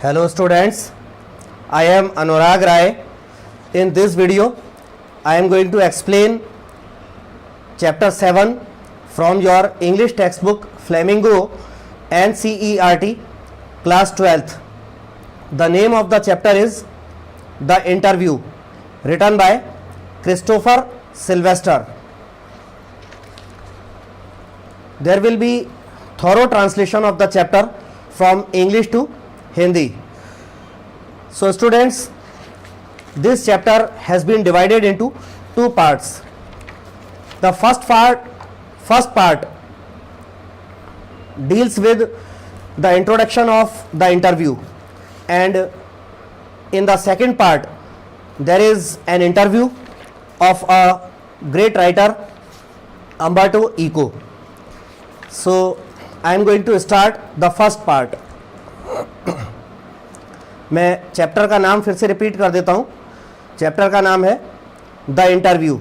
Hello students, I am Anurag Rai. In this video, I am going to explain chapter 7 from your English textbook Flamingo NCERT class 12th. The name of the chapter is The Interview, written by Christopher Sylvester. There will be thorough translation of the chapter from English to Hindi. So students, this chapter has been divided into two parts. The first part deals with the introduction of the interview, and in the second part there is an interview of a great writer, Umberto Eco. So I am going to start the first part. मैं chapter का नाम फिर से repeat कर देता हूँ. Chapter का नाम है द इंटरव्यू,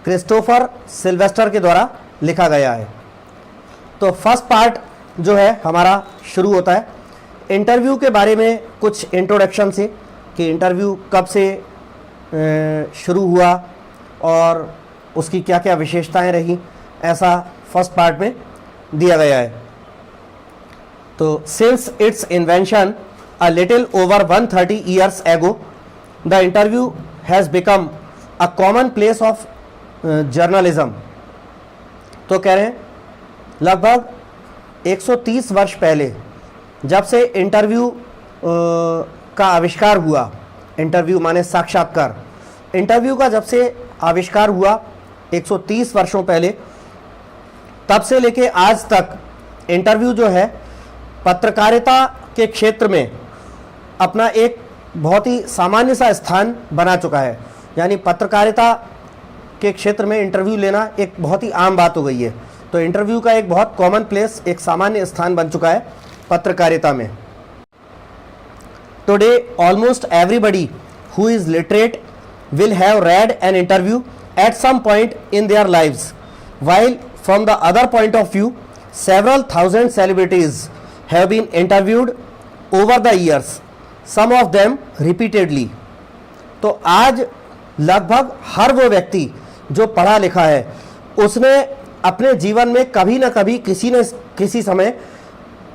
क्रिस्टोफर सिल्वेस्टर के द्वारा लिखा गया है. तो फर्स्ट पार्ट जो है हमारा शुरू होता है इंटरव्यू के बारे में कुछ इंट्रोडक्शन से, कि इंटरव्यू कब से शुरू हुआ और उसकी क्या क्या विशेषताएं रही, ऐसा फर्स्ट पार्ट में दिया गया है. तो since it's invention a little over 130 years ago, the interview has become a common place of journalism. तो कह रहे हैं लगभग 130 वर्ष पहले जब से इंटरव्यू का आविष्कार हुआ, इंटरव्यू माने साक्षात्कार, इंटरव्यू का जब से आविष्कार हुआ 130 वर्षों पहले, तब से लेके आज तक इंटरव्यू जो है पत्रकारिता के क्षेत्र में अपना एक बहुत ही सामान्य सा स्थान बना चुका है. यानी पत्रकारिता के क्षेत्र में इंटरव्यू लेना एक बहुत ही आम बात हो गई है. तो इंटरव्यू का एक बहुत कॉमन प्लेस, एक सामान्य स्थान बन चुका है पत्रकारिता में. Today almost everybody who is literate will have read an interview at some point in their lives, while from the other point of view several thousand celebrities have been interviewed over the years, some of them repeatedly. तो आज लगभग हर वो व्यक्ति जो पढ़ा लिखा है उसने अपने जीवन में कभी ना कभी किसी समय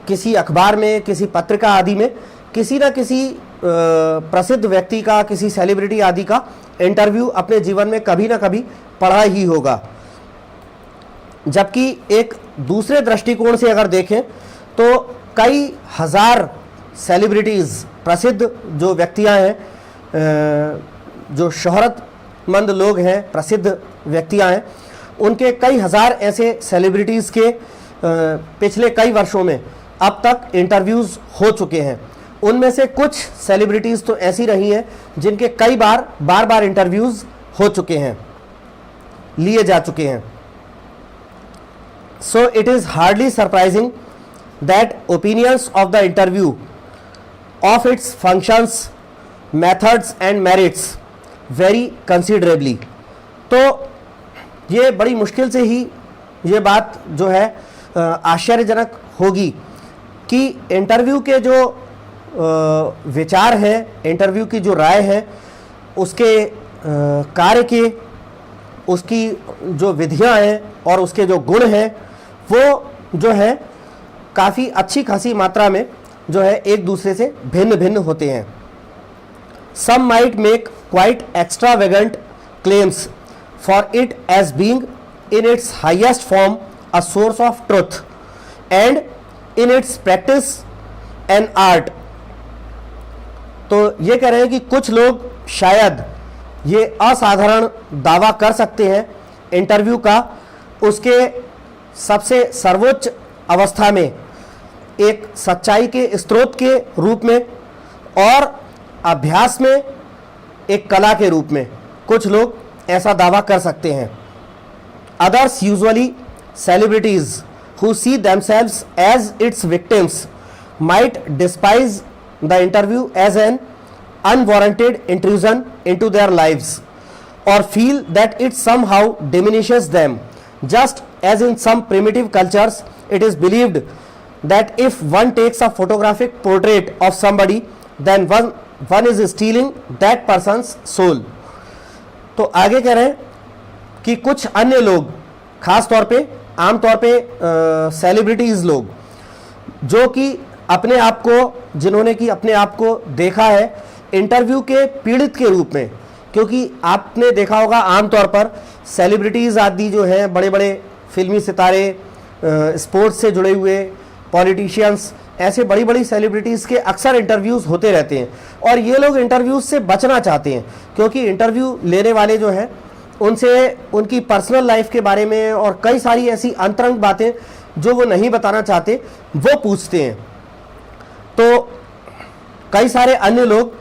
किसी अखबार में, किसी पत्रिका आदि में किसी ना किसी प्रसिद्ध व्यक्ति का, किसी सेलिब्रिटी आदि का इंटरव्यू अपने जीवन में कभी ना कभी पढ़ा ही होगा. जबकि एक दूसरे दृष्टिकोण से अगर देखें तो कई हजार सेलिब्रिटीज़, प्रसिद्ध जो व्यक्तियां हैं, जो शोहरतमंद लोग हैं, प्रसिद्ध व्यक्तियां हैं, उनके कई हजार ऐसे सेलिब्रिटीज़ के पिछले कई वर्षों में अब तक इंटरव्यूज़ हो चुके हैं. उनमें से कुछ सेलिब्रिटीज़ तो ऐसी रही हैं जिनके कई बार इंटरव्यूज़ हो चुके हैं, लिए जा चुके हैं. So it is hardly surprising that opinions of the interview, of its functions, methods and merits vary considerably. तो ये बड़ी मुश्किल से ही ये बात जो है आश्चर्यजनक होगी कि इंटरव्यू के जो विचार हैं, इंटरव्यू की जो राय है, उसके कार्य के, उसकी जो विधियां हैं और उसके जो गुण हैं वो जो है काफ़ी अच्छी खासी मात्रा में जो है एक दूसरे से भिन्न भिन्न होते हैं. Some might make quite extravagant claims for it as being in its highest form a source of truth and in its practice an art. तो ये कह रहे हैं कि कुछ लोग शायद ये असाधारण दावा कर सकते हैं इंटरव्यू का, उसके सबसे सर्वोच्च अवस्था में, एक सच्चाई के स्रोत के रूप में और अभ्यास में एक कला के रूप में कुछ लोग ऐसा दावा कर सकते हैं. Others usually celebrities who see themselves as its victims might despise the interview as an unwarranted intrusion into their lives or feel that it somehow diminishes them, just as in some primitive cultures it is believed that if one takes a photographic portrait of somebody, then one is stealing that person's soul. तो आगे कह रहे हैं कि कुछ अन्य लोग, खास तौर पे आम तौर पे सेलिब्रिटीज लोग, जो कि अपने आप को, जिन्होंने कि अपने आप को देखा है इंटरव्यू के पीड़ित के रूप में, क्योंकि आपने देखा होगा आमतौर पर सेलिब्रिटीज़ आदि जो हैं, बड़े बड़े फिल्मी सितारे, स्पोर्ट्स से जुड़े हुए पॉलिटिशियंस, ऐसे बड़ी बड़ी सेलिब्रिटीज़ के अक्सर इंटरव्यूज़ होते रहते हैं और ये लोग इंटरव्यूज़ से बचना चाहते हैं, क्योंकि इंटरव्यू लेने वाले जो हैं उनसे उनकी पर्सनल लाइफ के बारे में और कई सारी ऐसी अंतरंग बातें जो वो नहीं बताना चाहते वो पूछते हैं। तो कई सारे अन्य लोग,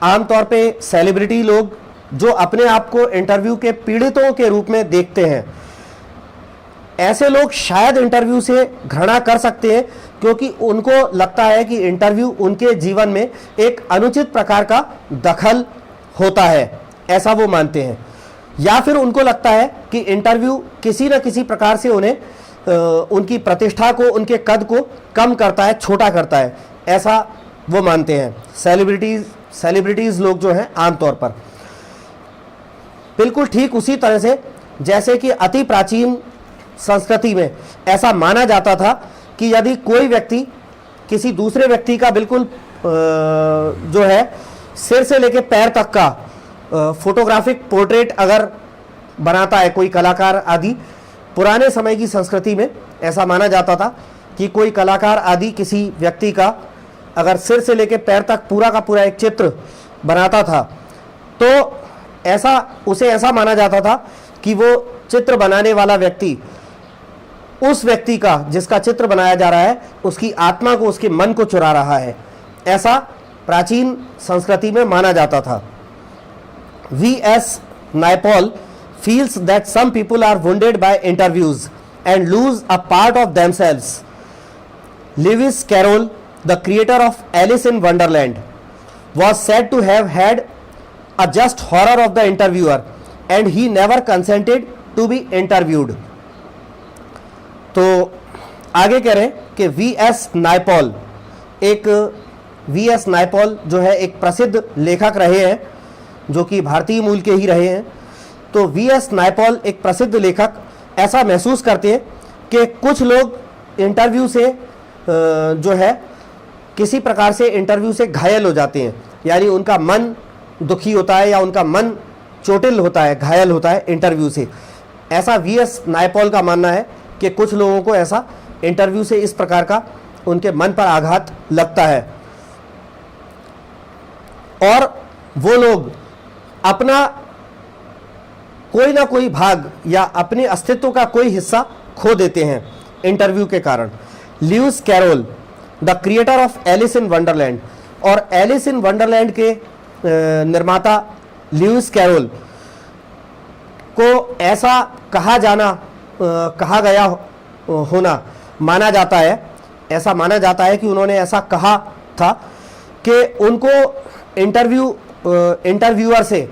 आमतौर पे सेलिब्रिटी लोग, जो अपने आप को इंटरव्यू के पीड़ितों के रूप में देखते हैं, ऐसे लोग शायद इंटरव्यू से घृणा कर सकते हैं, क्योंकि उनको लगता है कि इंटरव्यू उनके जीवन में एक अनुचित प्रकार का दखल होता है, ऐसा वो मानते हैं। या फिर उनको लगता है कि इंटरव्यू किसी न किसी प्रकार से उन्हें उनकी प्रतिष्ठा को, उनके कद को कम करता है, छोटा करता है, ऐसा वो मानते हैं सेलिब्रिटीज़ लोग जो हैं आमतौर पर। बिल्कुल ठीक उसी तरह से जैसे कि अति प्राचीन संस्कृति में ऐसा माना जाता था कि यदि कोई व्यक्ति किसी दूसरे व्यक्ति का बिल्कुल जो है सिर से लेकर पैर तक का फोटोग्राफिक पोर्ट्रेट अगर बनाता है कोई कलाकार आदि, पुराने समय की संस्कृति में ऐसा माना जाता था कि कोई कलाकार आदि किसी व्यक्ति का अगर सिर से लेकर पैर तक पूरा का पूरा एक चित्र बनाता था, तो उसे ऐसा माना जाता था कि वो चित्र बनाने वाला व्यक्ति उस व्यक्ति का, जिसका चित्र बनाया जा रहा है, उसकी आत्मा को, उसके मन को चुरा रहा है, ऐसा प्राचीन संस्कृति में माना जाता था। V.S. Naipaul feels that some people are wounded by interviews and lose a part of themselves. Lewis Carroll, the creator of Alice in Wonderland, was said to have had a just horror of the interviewer and he never consented to be interviewed. तो आगे कह रहे हैं कि V.S. Naipaul जो है एक प्रसिद्ध लेखक रहे हैं, जो कि भारतीय मूल के ही रहे हैं। तो V.S. नायपॉल एक प्रसिद्ध लेखक ऐसा महसूस करते हैं कि कुछ लोग इंटरव्यू से जो है किसी प्रकार से इंटरव्यू से घायल हो जाते हैं, यानी उनका मन दुखी होता है या उनका मन चोटिल होता है, घायल होता है इंटरव्यू से। ऐसा V.S. नायपॉल का मानना है कि कुछ लोगों को ऐसा इंटरव्यू से इस प्रकार का उनके मन पर आघात लगता है और वो लोग अपना कोई ना कोई भाग या अपने अस्तित्व का कोई हिस्सा खो देते हैं इंटरव्यू के कारण। Lewis Carroll, the creator of Alice in Wonderland, और एलिस इन वंडरलैंड के निर्माता ल्यूइस कैरोल को ऐसा कहा गया होना माना जाता है, ऐसा माना जाता है कि उन्होंने ऐसा कहा था कि उनको इंटरव्यूअर से,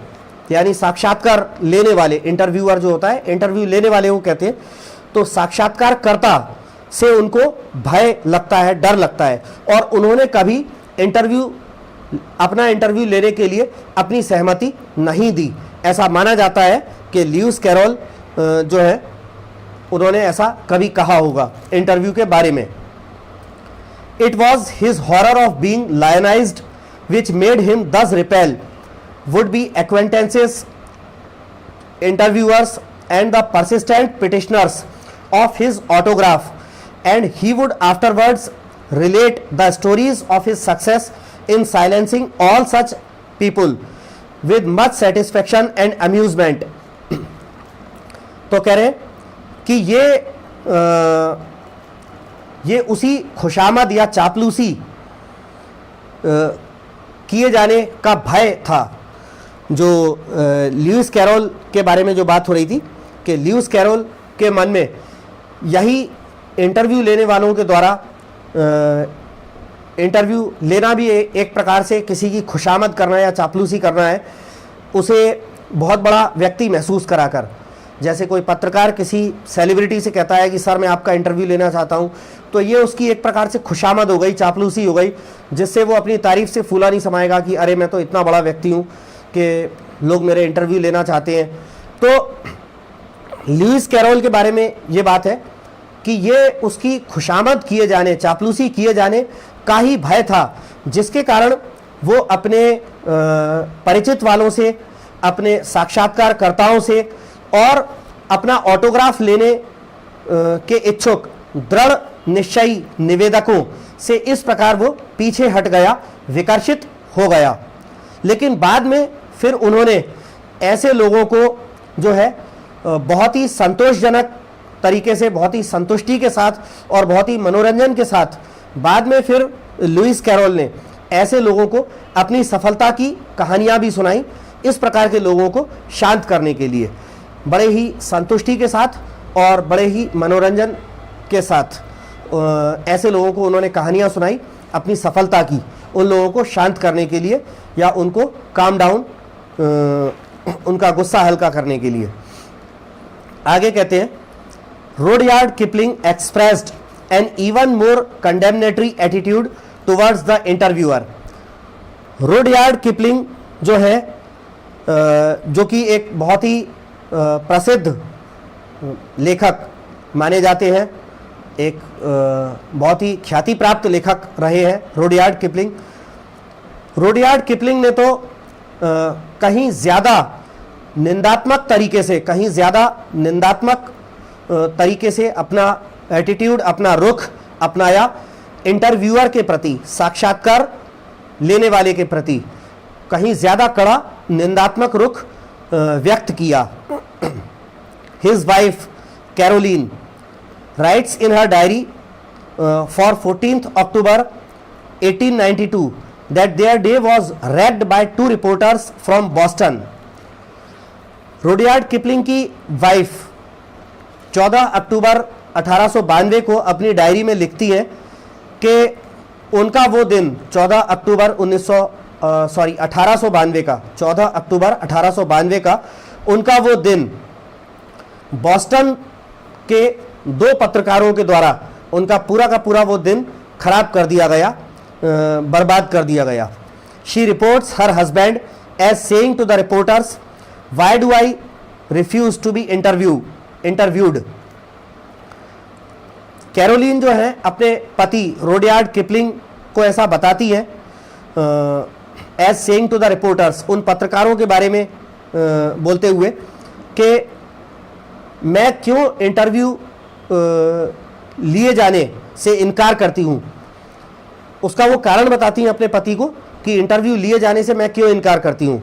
यानी साक्षात्कार लेने वाले, इंटरव्यूअर जो होता है इंटरव्यू लेने वाले को कहते हैं, तो साक्षात्कारकर्ता से उनको भय लगता है, डर लगता है, और उन्होंने कभी अपना इंटरव्यू लेने के लिए अपनी सहमति नहीं दी। ऐसा माना जाता है कि ल्यूइस कैरोल जो है उन्होंने ऐसा कभी कहा होगा इंटरव्यू के बारे में। It was his horror of being lionized which made him thus repel would-be acquaintances, interviewers and the persistent petitioners of his autograph, and he would afterwards relate the stories of his success in silencing all such people with much satisfaction and amusement. तो कह रहे हैं कि ये उसी खुशामद या चापलूसी किए जाने का भय था जो ल्यूइस कैरोल के बारे में जो बात हो रही थी, कि ल्यूइस कैरोल के मन में यही इंटरव्यू लेने वालों के द्वारा इंटरव्यू लेना भी एक प्रकार से किसी की खुशामद करना या चापलूसी करना है, उसे बहुत बड़ा व्यक्ति महसूस कराकर। जैसे कोई पत्रकार किसी सेलिब्रिटी से कहता है कि सर मैं आपका इंटरव्यू लेना चाहता हूं, तो ये उसकी एक प्रकार से खुशामद हो गई, चापलूसी हो गई, जिससे वो अपनी तारीफ से फूला नहीं समाएगा कि अरे मैं तो इतना बड़ा व्यक्ति हूं कि लोग मेरे इंटरव्यू लेना चाहते हैं। तो लुइस कैरोल के बारे में ये बात है कि ये उसकी खुशामद किए जाने, चापलूसी किए जाने का ही भय था, जिसके कारण वो अपने परिचित वालों से, अपने साक्षात्कारकर्ताओं से और अपना ऑटोग्राफ लेने के इच्छुक दृढ़ निश्चयी निवेदकों से इस प्रकार वो पीछे हट गया, विकर्षित हो गया। लेकिन बाद में फिर उन्होंने ऐसे लोगों को जो है बहुत ही संतोषजनक तरीके से, बहुत ही संतुष्टि के साथ और बहुत ही मनोरंजन के साथ बाद में फिर लुइस कैरोल ने ऐसे लोगों को अपनी सफलता की कहानियां भी सुनाई, इस प्रकार के लोगों को शांत करने के लिए बड़े ही संतुष्टि के साथ और बड़े ही मनोरंजन के साथ ऐसे लोगों को उन्होंने कहानियां सुनाई अपनी सफलता की, उन लोगों को शांत करने के लिए या उनको काम डाउन, उनका गुस्सा हल्का करने के लिए। आगे कहते हैं, Rudyard Kipling expressed an even more condemnatory attitude towards the interviewer. Rudyard Kipling जो है, जो कि एक बहुत ही प्रसिद्ध लेखक माने जाते हैं, एक बहुत ही ख्याति प्राप्त लेखक रहे हैं रुडयार्ड किपलिंग। रुडयार्ड किपलिंग ने तो कहीं ज़्यादा निंदात्मक तरीके से, कहीं ज़्यादा निंदात्मक तरीके से अपना एटीट्यूड, अपना रुख अपनाया इंटरव्यूअर के प्रति, साक्षात्कार लेने वाले के प्रति कहीं ज़्यादा कड़ा निंदात्मक रुख व्यक्त किया। His wife Caroline writes in her diary for 14th October 1892 that their day was wrecked by two reporters from Boston. Rudyard Kipling की वाइफ 14 अक्टूबर 1892 को अपनी डायरी में लिखती है कि उनका वो दिन 14 अक्टूबर 1892 का 14 अक्टूबर 1892 का उनका वो दिन बॉस्टन के दो पत्रकारों के द्वारा उनका पूरा का पूरा वो दिन खराब कर दिया गया, बर्बाद कर दिया गया। She reports her husband as saying to the reporters, why do I refuse to be interviewed. Caroline जो है अपने पति रुडयार्ड किपलिंग को ऐसा बताती है, as saying to the reporters, उन पत्रकारों के बारे में बोलते हुए कि मैं क्यों इंटरव्यू लिए जाने से इनकार करती हूं। उसका वो कारण बताती हैं अपने पति को कि इंटरव्यू लिए जाने से मैं क्यों इनकार करती हूं।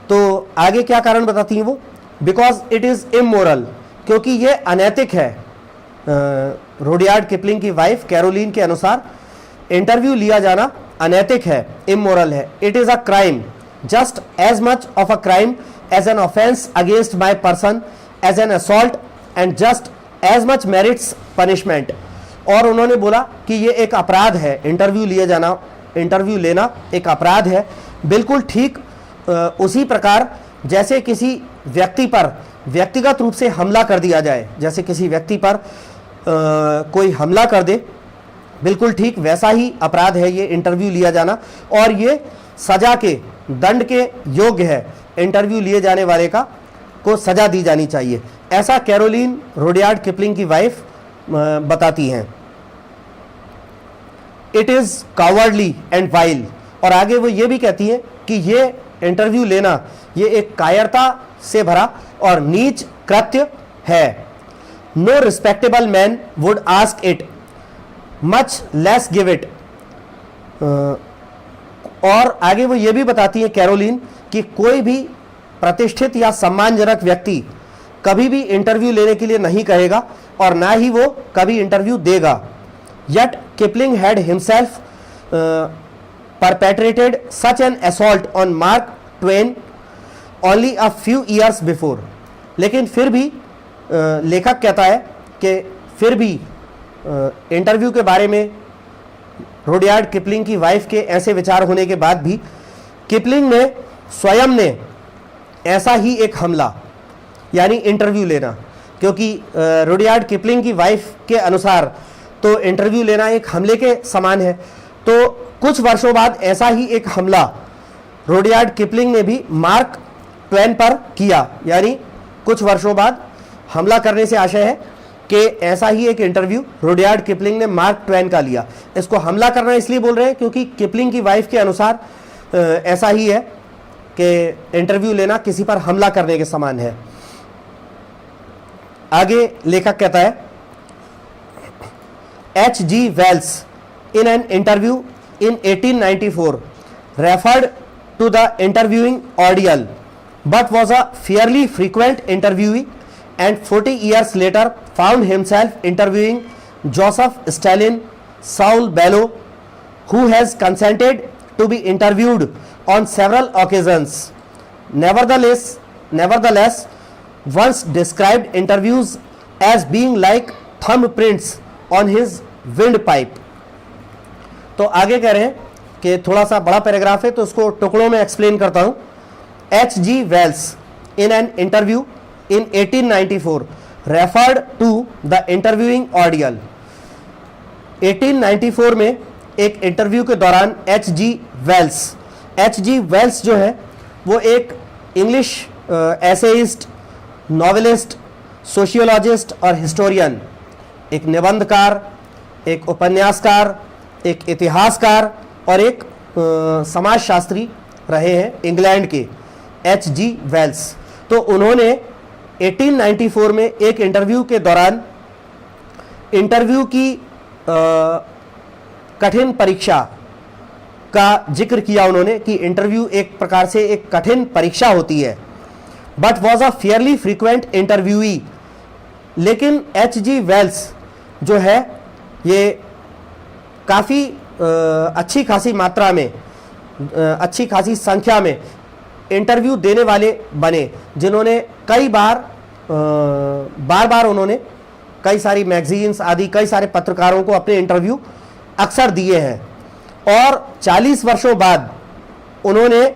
तो आगे क्या कारण बताती हैं वो, बिकॉज इट इज़ इमोरल, क्योंकि ये अनैतिक है। रुडयार्ड किपलिंग की वाइफ कैरोलिन के अनुसार इंटरव्यू लिया जाना अनैतिक है, इमोरल है। It is a crime, just as much of a crime as an offence against my person as an assault and just as much merits punishment. और उन्होंने बोला कि ये एक अपराध है, इंटरव्यू लिए जाना, इंटरव्यू लेना एक अपराध है, बिल्कुल ठीक उसी प्रकार जैसे किसी व्यक्ति पर व्यक्तिगत रूप से हमला कर दिया जाए, जैसे किसी व्यक्ति पर कोई हमला कर दे, बिल्कुल ठीक वैसा ही अपराध है ये इंटरव्यू लिया जाना, और ये सजा के, दंड के योग्य है। इंटरव्यू लिए जाने वाले को सजा दी जानी चाहिए, ऐसा कैरोलिन रुडयार्ड किपलिंग की वाइफ बताती हैं। It is cowardly and while, और आगे वो ये भी कहती हैं कि ये इंटरव्यू लेना ये एक कायरता से भरा और नीच कृत्य है। No respectable man would ask it, much less give it. और आगे वो ये भी बताती है कैरोलिन कि कोई भी प्रतिष्ठित या सम्मानजनक व्यक्ति कभी भी इंटरव्यू लेने के लिए नहीं कहेगा और ना ही वो कभी इंटरव्यू देगा। Yet Kipling had himself perpetrated such an assault on Mark Twain only a few years before. लेकिन फिर भी लेखक कहता है कि फिर भी इंटरव्यू के बारे में रुडयार्ड किपलिंग की वाइफ के ऐसे विचार होने के बाद भी किपलिंग ने स्वयं ने ऐसा ही एक हमला यानी इंटरव्यू लेना, क्योंकि रुडयार्ड किपलिंग की वाइफ के अनुसार तो इंटरव्यू लेना एक हमले के समान है। तो कुछ वर्षों बाद ऐसा ही एक हमला रुडयार्ड किपलिंग ने भी मार्क ट्वेन पर किया, यानी कुछ वर्षों बाद हमला करने से आशय है कि ऐसा ही एक इंटरव्यू रुडयार्ड किपलिंग ने मार्क ट्वेन का लिया। इसको हमला करना इसलिए बोल रहे हैं क्योंकि किपलिंग की वाइफ के अनुसार ऐसा ही है कि इंटरव्यू लेना किसी पर हमला करने के समान है। आगे लेखक कहता है, H.G. Wells in an interview in 1894 referred to the interviewing ordeal but was a fairly frequent interviewee, and 40 years later found himself interviewing Joseph Stalin, Saul Bellow, who has consented to be interviewed on several occasions. Nevertheless, once described interviews as being like thumbprints on his windpipe. तो आगे कह रहे हैं कि थोड़ा सा बड़ा paragraph है तो उसको टुकड़ों में एक्सप्लेन करता हूं। H.G. Wells in an interview in 1894 referred to the interviewing ordeal. 1894 में एक इंटरव्यू के दौरान H.G. Wells जो है वो एक इंग्लिश एसेइस्ट, नॉवेलिस्ट, सोशियोलॉजिस्ट और हिस्टोरियन, एक निबंधकार, एक उपन्यासकार, एक इतिहासकार और एक समाजशास्त्री रहे हैं इंग्लैंड के H.G. वेल्स। तो उन्होंने 1894 में एक इंटरव्यू के दौरान इंटरव्यू की कठिन परीक्षा का जिक्र किया उन्होंने कि इंटरव्यू एक प्रकार से एक कठिन परीक्षा होती है। But was a fairly frequent interviewee, लेकिन H.G. वेल्स जो है ये काफ़ी अच्छी खासी मात्रा में, अच्छी खासी संख्या में इंटरव्यू देने वाले बने, जिन्होंने कई बार उन्होंने कई सारी मैगजीन्स आदि कई सारे पत्रकारों को अपने इंटरव्यू अक्सर दिए हैं। और 40 वर्षों बाद उन्होंने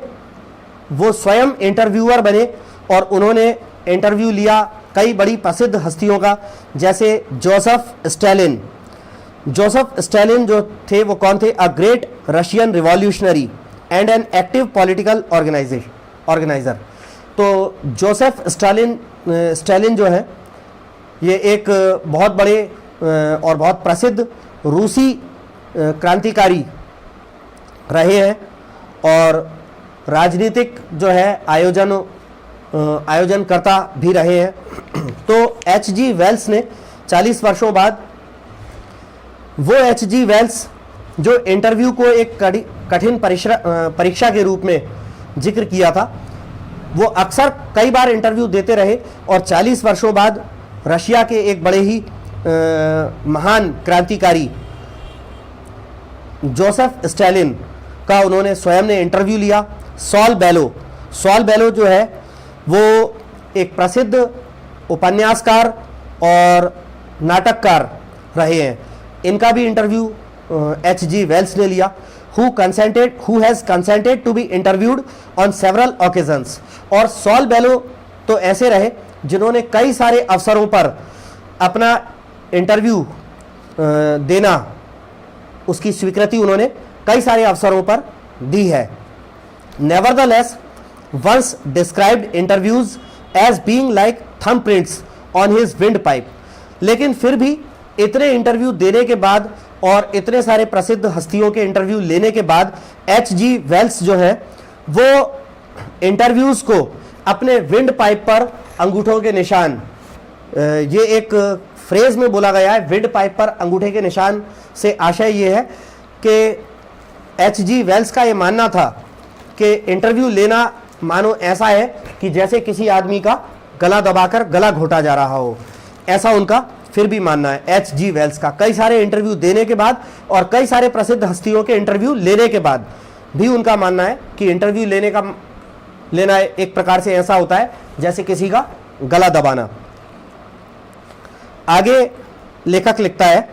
वो स्वयं इंटरव्यूअर बने और उन्होंने इंटरव्यू लिया कई बड़ी प्रसिद्ध हस्तियों का, जैसे जोसेफ स्टालिन जो थे वो कौन थे? A great Russian revolutionary and an active political organiser. तो जोसेफ स्टालिन जो है ये एक बहुत बड़े और बहुत प्रसिद्ध रूसी क्रांतिकारी रहे हैं और राजनीतिक जो है आयोजनकर्ता भी रहे हैं। तो H.G. वेल्स ने 40 वर्षों बाद वो H.G. वेल्स जो इंटरव्यू को एक कठिन परीक्षा के रूप में जिक्र किया था, वो अक्सर कई बार इंटरव्यू देते रहे और 40 वर्षों बाद रशिया के एक बड़े ही महान क्रांतिकारी जोसेफ स्टालिन का उन्होंने स्वयं ने इंटरव्यू लिया। सॉल बेलो जो है वो एक प्रसिद्ध उपन्यासकार और नाटककार रहे हैं, इनका भी इंटरव्यू H.G. वेल्स ने लिया। who has consented to be interviewed on several occasions। और सॉल बेलो तो ऐसे रहे जिन्होंने कई सारे अवसरों पर अपना इंटरव्यू देना, उसकी स्वीकृति उन्होंने कई सारे अवसरों पर दी है। Nevertheless once described interviews as being like thumbprints on his windpipe। लेकिन फिर भी इतने इंटरव्यू देने के बाद और इतने सारे प्रसिद्ध हस्तियों के इंटरव्यू लेने के बाद H.G. वेल्स जो है वो इंटरव्यूज को अपने विंड पाइप पर अंगूठों के निशान, ये एक फ्रेज में बोला गया है, विंड पाइप पर अंगूठे के निशान से आशय ये है कि H.G. वेल्स का ये मानना था कि इंटरव्यू लेना मानो ऐसा है कि जैसे किसी आदमी का गला दबाकर गला घोटा जा रहा हो, ऐसा उनका फिर भी मानना है H.G. वेल्स का। कई सारे इंटरव्यू देने के बाद और कई सारे प्रसिद्ध हस्तियों के इंटरव्यू लेने के बाद भी उनका मानना है कि इंटरव्यू लेना एक प्रकार से ऐसा होता है जैसे किसी का गला दबाना। आगे लेखक लिखता है,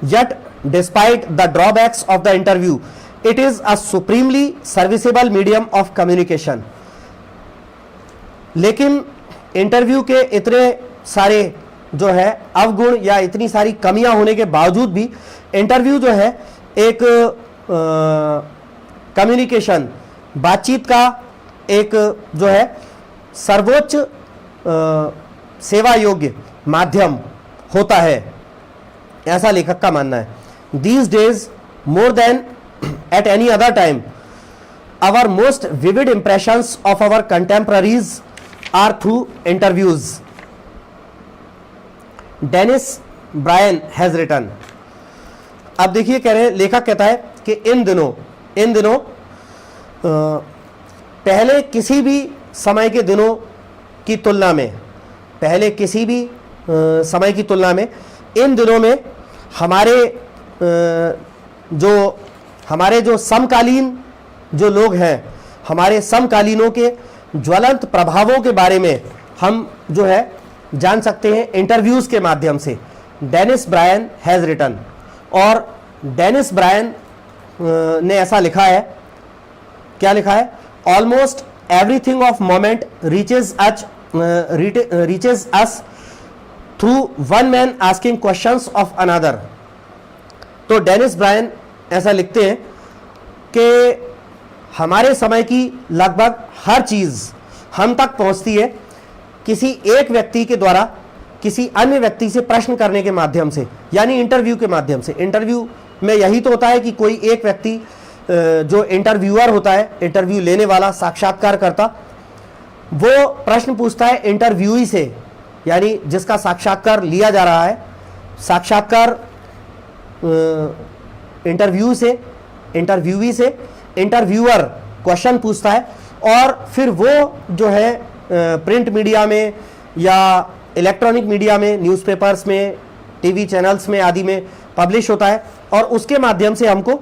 yet despite the drawbacks of the interview it is a supremely serviceable medium of communication। लेकिन इंटरव्यू के इतने सारे जो है अवगुण या इतनी सारी कमियां होने के बावजूद भी इंटरव्यू जो है एक कम्युनिकेशन, बातचीत का एक जो है सर्वोच्च सेवा योग्य माध्यम होता है, ऐसा लेखक का मानना है। These days more than at any other time our most vivid impressions of our contemporaries are through interviews, Denis Brian has written. अब देखिए कह रहे हैं, लेखक कहता है कि इन दिनों पहले किसी भी समय के दिनों की तुलना में, पहले किसी भी समय की तुलना में इन दिनों में हमारे जो समकालीन जो लोग हैं, हमारे समकालीनों के ज्वलंत प्रभावों के बारे में हम जो है जान सकते हैं इंटरव्यूज के माध्यम से। डेनिस ब्रायन हैज रिटन, और डेनिस ब्रायन ने ऐसा लिखा है, क्या लिखा है? Almost everything of moment reaches us through one man asking questions of another. तो डेनिस ब्रायन ऐसा लिखते हैं कि हमारे समय की लगभग हर चीज हम तक पहुंचती है किसी एक व्यक्ति के द्वारा किसी अन्य व्यक्ति से प्रश्न करने के माध्यम से, यानी इंटरव्यू के माध्यम से। इंटरव्यू में यही तो होता है कि कोई एक व्यक्ति जो इंटरव्यूअर होता है, इंटरव्यू लेने वाला, साक्षात्कार करता, वो प्रश्न पूछता है इंटरव्यूई से, यानी जिसका साक्षात्कार लिया जा रहा है, साक्षात्कार इंटरव्यूई से इंटरव्यूअर क्वेश्चन पूछता है, और फिर वो जो है प्रिंट मीडिया में या इलेक्ट्रॉनिक मीडिया में, न्यूज़पेपर्स में, टीवी चैनल्स में आदि में पब्लिश होता है, और उसके माध्यम से हमको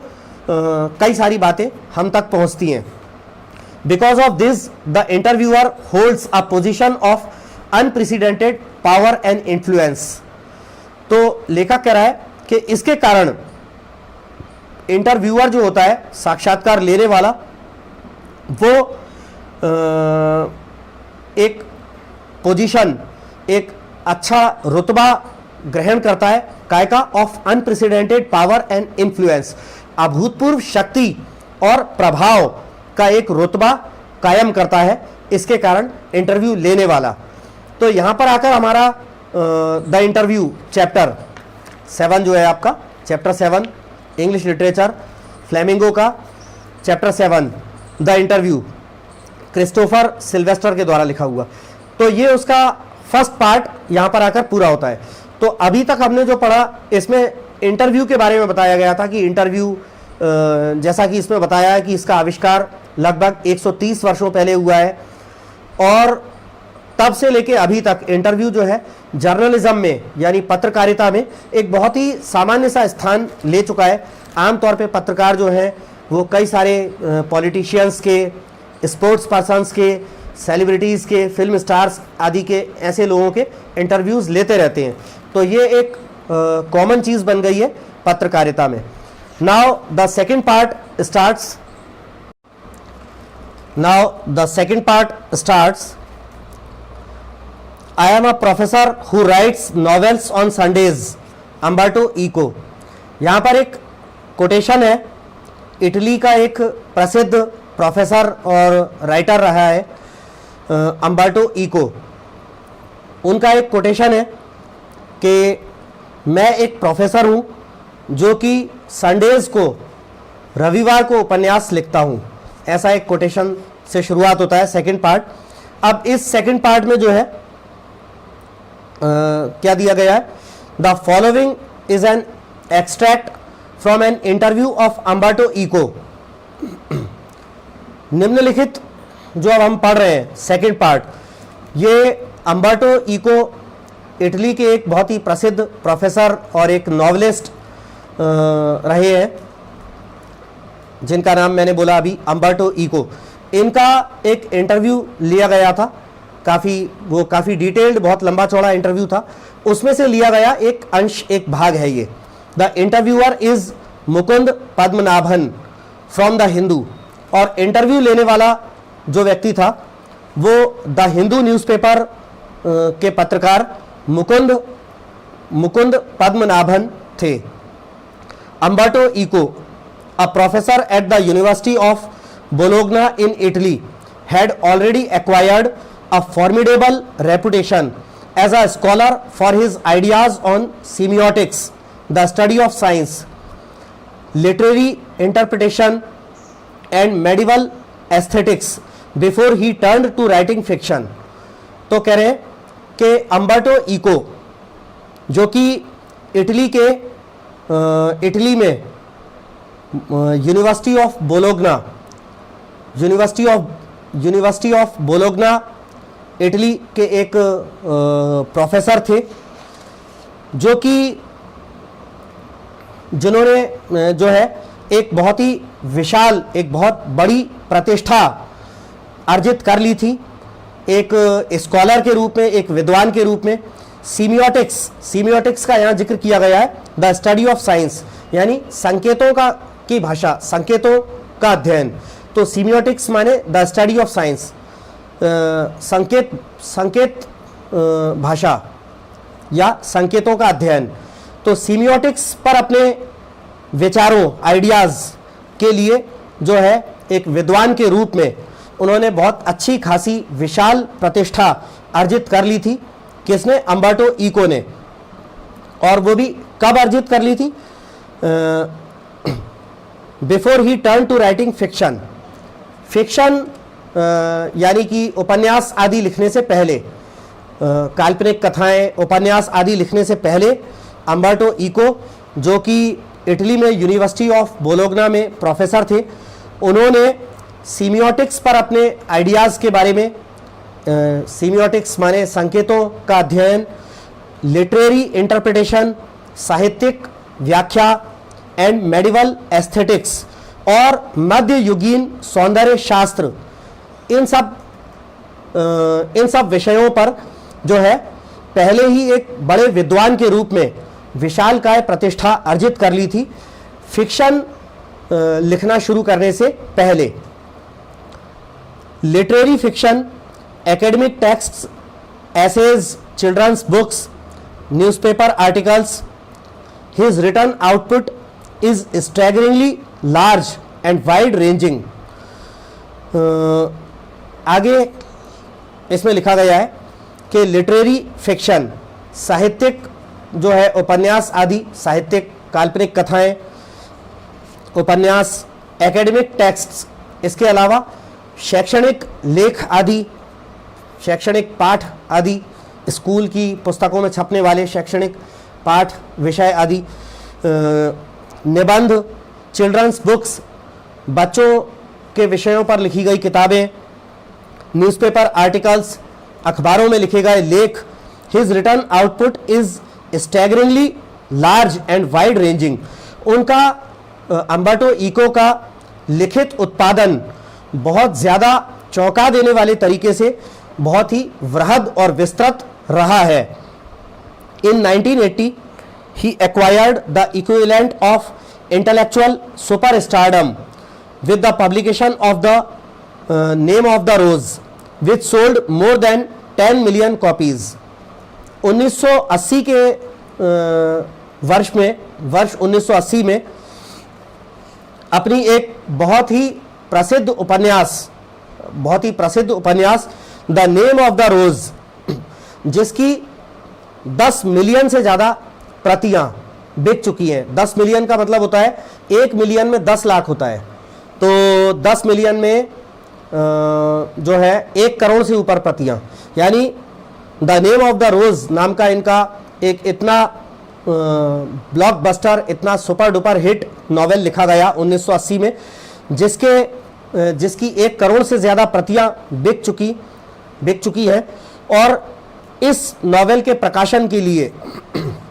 कई सारी बातें हम तक पहुंचती हैं। Because of this the interviewer holds a position of unprecedented power and influence. तो लेखक कह रहा है कि इसके कारण इंटरव्यूअर जो होता है, साक्षात्कार लेने वाला, वो एक पोजीशन, एक अच्छा रुतबा ग्रहण करता है, काय का? Of unprecedented power and influence, अभूतपूर्व शक्ति और प्रभाव का एक रुतबा कायम करता है इसके कारण इंटरव्यू लेने वाला। तो यहां पर आकर हमारा द इंटरव्यू चैप्टर 7 जो है आपका, चैप्टर 7 इंग्लिश लिटरेचर, फ्लेमिंगो का chapter 7 the interview, Christopher Sylvester के द्वारा लिखा हुआ। तो ये उसका फर्स्ट पार्ट यहां पर आकर पूरा होता है। तो अभी तक हमने जो पढ़ा, इसमें इंटरव्यू के बारे में बताया गया था कि इंटरव्यू, जैसा कि इसमें बताया है कि इसका आविष्कार लगभग 130 वर्षों पहले हुआ है, और तब से लेके अभी तक इंटरव्यू जो है जर्नलिज्म में, यानी पत्रकारिता में एक बहुत ही सामान्य सा स्थान ले चुका है। आमतौर पे पत्रकार जो हैं वो कई सारे पॉलिटिशियंस के, स्पोर्ट्स पर्सन्स के, सेलिब्रिटीज़ के, फिल्म स्टार्स आदि के, ऐसे लोगों के इंटरव्यूज़ लेते रहते हैं। तो ये एक कॉमन चीज़ बन गई है पत्रकारिता में। Now the second part starts. I am a professor who writes novels on Sundays, Umberto Eco. यहाँ पर एक कोटेशन है, इटली का एक प्रसिद्ध प्रोफेसर और राइटर रहा है अम्बर्टो इको। उनका एक कोटेशन है कि मैं एक प्रोफेसर हूँ जो कि संडेज को, रविवार को उपन्यास लिखता हूँ। ऐसा एक कोटेशन से शुरुआत होता है सेकंड पार्ट। अब इस सेकंड पार्ट में जो है क्या दिया गया है? The following is an extract from an interview of Umberto Eco. निम्नलिखित जो अब हम पढ़ रहे हैं सेकंड पार्ट, ये अम्बर्टो इको इटली के एक बहुत ही प्रसिद्ध प्रोफेसर और एक नॉवलिस्ट रहे हैं, जिनका नाम मैंने बोला अभी, अम्बर्टो इको। इनका एक इंटरव्यू लिया गया था, काफ़ी डिटेल्ड, बहुत लंबा चौड़ा इंटरव्यू था। उसमें से लिया गया एक अंश, एक भाग है ये। The interviewer is Mukund Padmanabhan from the Hindu. और इंटरव्यू लेने वाला जो व्यक्ति था वो द हिंदू न्यूज़पेपर के पत्रकार मुकुंद पद्मनाभन थे। Umberto Eco, a professor at the University of Bologna in Italy, had already acquired a formidable reputation as a scholar for his ideas on semiotics, the study of science, literary interpretation, and medieval aesthetics before he turned to writing fiction. तो कह रहे हैं कि Umberto eco जो कि Italy में university of Bologna Italy के एक प्रोफेसर थे, जो कि जिन्होंने जो है एक बहुत ही विशाल, एक बहुत बड़ी प्रतिष्ठा अर्जित कर ली थी एक स्कॉलर के रूप में, एक विद्वान के रूप में। सीमियोटिक्स का यहाँ जिक्र किया गया है, द स्टडी ऑफ साइंस, यानी संकेतों की भाषा, संकेतों का अध्ययन। तो सीमियोटिक्स माने द स्टडी ऑफ साइंस, संकेत भाषा या संकेतों का अध्ययन। तो सीमियोटिक्स पर अपने विचारों, आइडियाज़ के लिए जो है एक विद्वान के रूप में उन्होंने बहुत अच्छी खासी विशाल प्रतिष्ठा अर्जित कर ली थी। किसने? अम्बर्टो इको ने। और वो भी कब अर्जित कर ली थी? Before he turn to writing fiction यानी कि उपन्यास आदि लिखने से पहले, काल्पनिक कथाएं, उपन्यास आदि लिखने से पहले अम्बर्टो इको, जो कि इटली में यूनिवर्सिटी ऑफ बोलोग्ना में प्रोफेसर थे, उन्होंने सीमियोटिक्स पर अपने आइडियाज़ के बारे में, सीमियोटिक्स माने संकेतों का अध्ययन, लिटरेरी इंटरप्रिटेशन, साहित्यिक व्याख्या, एंड मेडिवल एस्थेटिक्स और मध्य युगीन सौंदर्य शास्त्र, इन सब विषयों पर जो है पहले ही एक बड़े विद्वान के रूप में विशालकाय प्रतिष्ठा अर्जित कर ली थी फिक्शन लिखना शुरू करने से पहले। Literary fiction, academic texts, essays, children's books, newspaper articles, his written output is staggeringly large and wide ranging। आगे इसमें लिखा गया है कि लिटरेरी फिक्शन, साहित्यिक जो है उपन्यास आदि, साहित्यिक काल्पनिक कथाएं, उपन्यास, एकेडमिक टेक्स्ट्स, इसके अलावा शैक्षणिक लेख आदि, शैक्षणिक पाठ आदि, स्कूल की पुस्तकों में छपने वाले शैक्षणिक पाठ, विषय आदि, निबंध, चिल्ड्रंस बुक्स, बच्चों के विषयों पर लिखी गई किताबें, न्यूज़पेपर आर्टिकल्स, अखबारों में लिखे गए लेख। His written output is staggeringly large and wide ranging. उनका अम्बर्टो इको का लिखित उत्पादन बहुत ज़्यादा चौंका देने वाले तरीके से बहुत ही वृहद और विस्तृत रहा है। In 1980, he acquired the equivalent of intellectual superstardom with the publication of the Name of the Rose, which sold more than 10 million copies। 1980 के वर्ष 1980 में अपनी एक बहुत ही प्रसिद्ध उपन्यास द नेम ऑफ द रोज, जिसकी 10 मिलियन से ज़्यादा प्रतियां बिक चुकी हैं। 10 मिलियन का मतलब होता है 1 मिलियन में 10 लाख होता है, तो 10 मिलियन में जो है 1 करोड़ से ऊपर प्रतियां, यानी द नेम ऑफ द रोज नाम का इनका एक इतना ब्लॉकबस्टर, इतना सुपर डुपर हिट नॉवेल लिखा गया 1980 में, जिसकी 1 करोड़ से ज़्यादा प्रतियां बिक चुकी है। और इस नॉवेल के प्रकाशन के लिए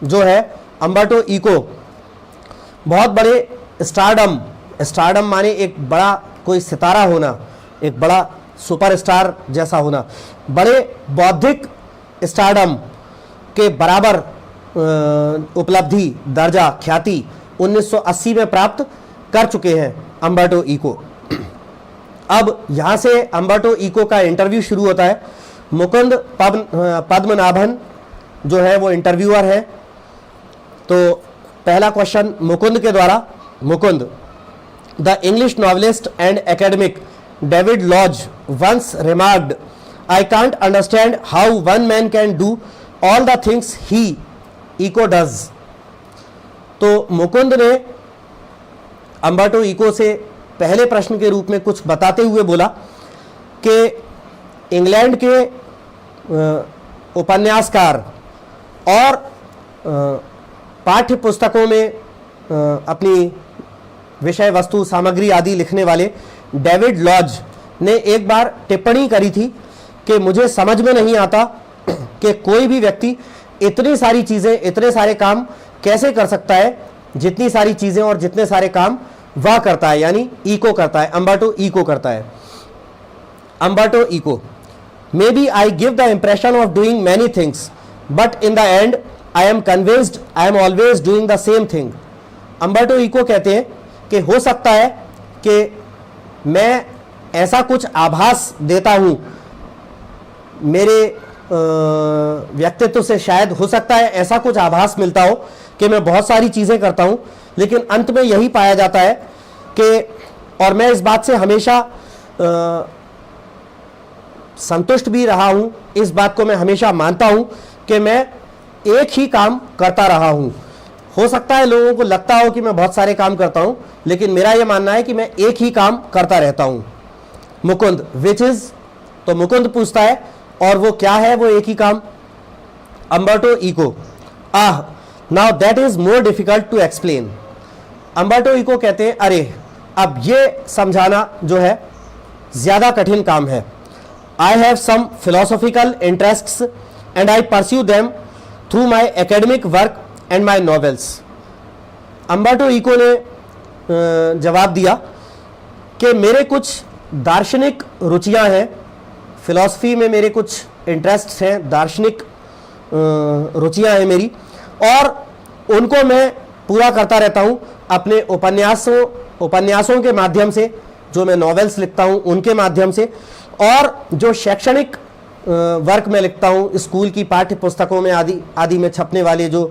जो है अम्बर्टो इको बहुत बड़े स्टारडम माने एक बड़ा कोई सितारा होना, एक बड़ा सुपरस्टार जैसा होना, बड़े बौद्धिक स्टारडम के बराबर उपलब्धि, दर्जा, ख्याति 1980 में प्राप्त कर चुके हैं अम्बर्टो इको। अब यहाँ से अम्बर्टो इको का इंटरव्यू शुरू होता है। मुकुंद पद्मनाभन जो है वो इंटरव्यूअर है। तो पहला क्वेश्चन मुकुंद के द्वारा, Mukund, the English novelist and academic David Lodge once remarked, I can't understand how one man can do all the things he Eco does. तो मुकुंद ने अम्बर्टो इको से पहले प्रश्न के रूप में कुछ बताते हुए बोला कि इंग्लैंड के उपन्यासकार और पाठ्य पुस्तकों में अपनी विषय वस्तु सामग्री आदि लिखने वाले डेविड लॉज ने एक बार टिप्पणी करी थी कि मुझे समझ में नहीं आता कि कोई भी व्यक्ति इतनी सारी चीज़ें, इतने सारे काम कैसे कर सकता है, जितनी सारी चीज़ें और जितने सारे काम वह करता है, यानी इको करता है, अम्बर्टो इको करता है। Umberto Eco, may be I give the impression of doing many things but in the end I am convinced I am always doing the same thing. Umberto Eco कहते हैं कि हो सकता है कि मैं ऐसा कुछ आभास देता हूं, मेरे व्यक्तित्व से शायद हो सकता है ऐसा कुछ आभास मिलता हो कि मैं बहुत सारी चीज़ें करता हूं, लेकिन अंत में यही पाया जाता है कि, और मैं इस बात से हमेशा संतुष्ट भी रहा हूं, इस बात को मैं हमेशा मानता हूं कि मैं एक ही काम करता रहा हूं। हो सकता है लोगों को लगता हो कि मैं बहुत सारे काम करता हूं, लेकिन मेरा यह मानना है कि मैं एक ही काम करता रहता हूं। मुकुंद, विच इज, तो मुकुंद पूछता है और वो क्या है वो एक ही काम। Umberto Eco, ah now that is more difficult to explain. Umberto Eco कहते हैं अरे अब ये समझाना जो है ज्यादा कठिन काम है। I have some philosophical interests and I pursue them through my academic work and my novels. Umberto Eco ने जवाब दिया कि मेरे कुछ दार्शनिक रुचियां हैं, फिलॉसफी में मेरे कुछ इंटरेस्ट्स हैं, दार्शनिक रुचियां हैं मेरी, और उनको मैं पूरा करता रहता हूं अपने उपन्यासों के माध्यम से, जो मैं नॉवेल्स लिखता हूं उनके माध्यम से, और जो शैक्षणिक वर्क में लिखता हूं, स्कूल की पाठ्य पुस्तकों में आदि में छपने वाले जो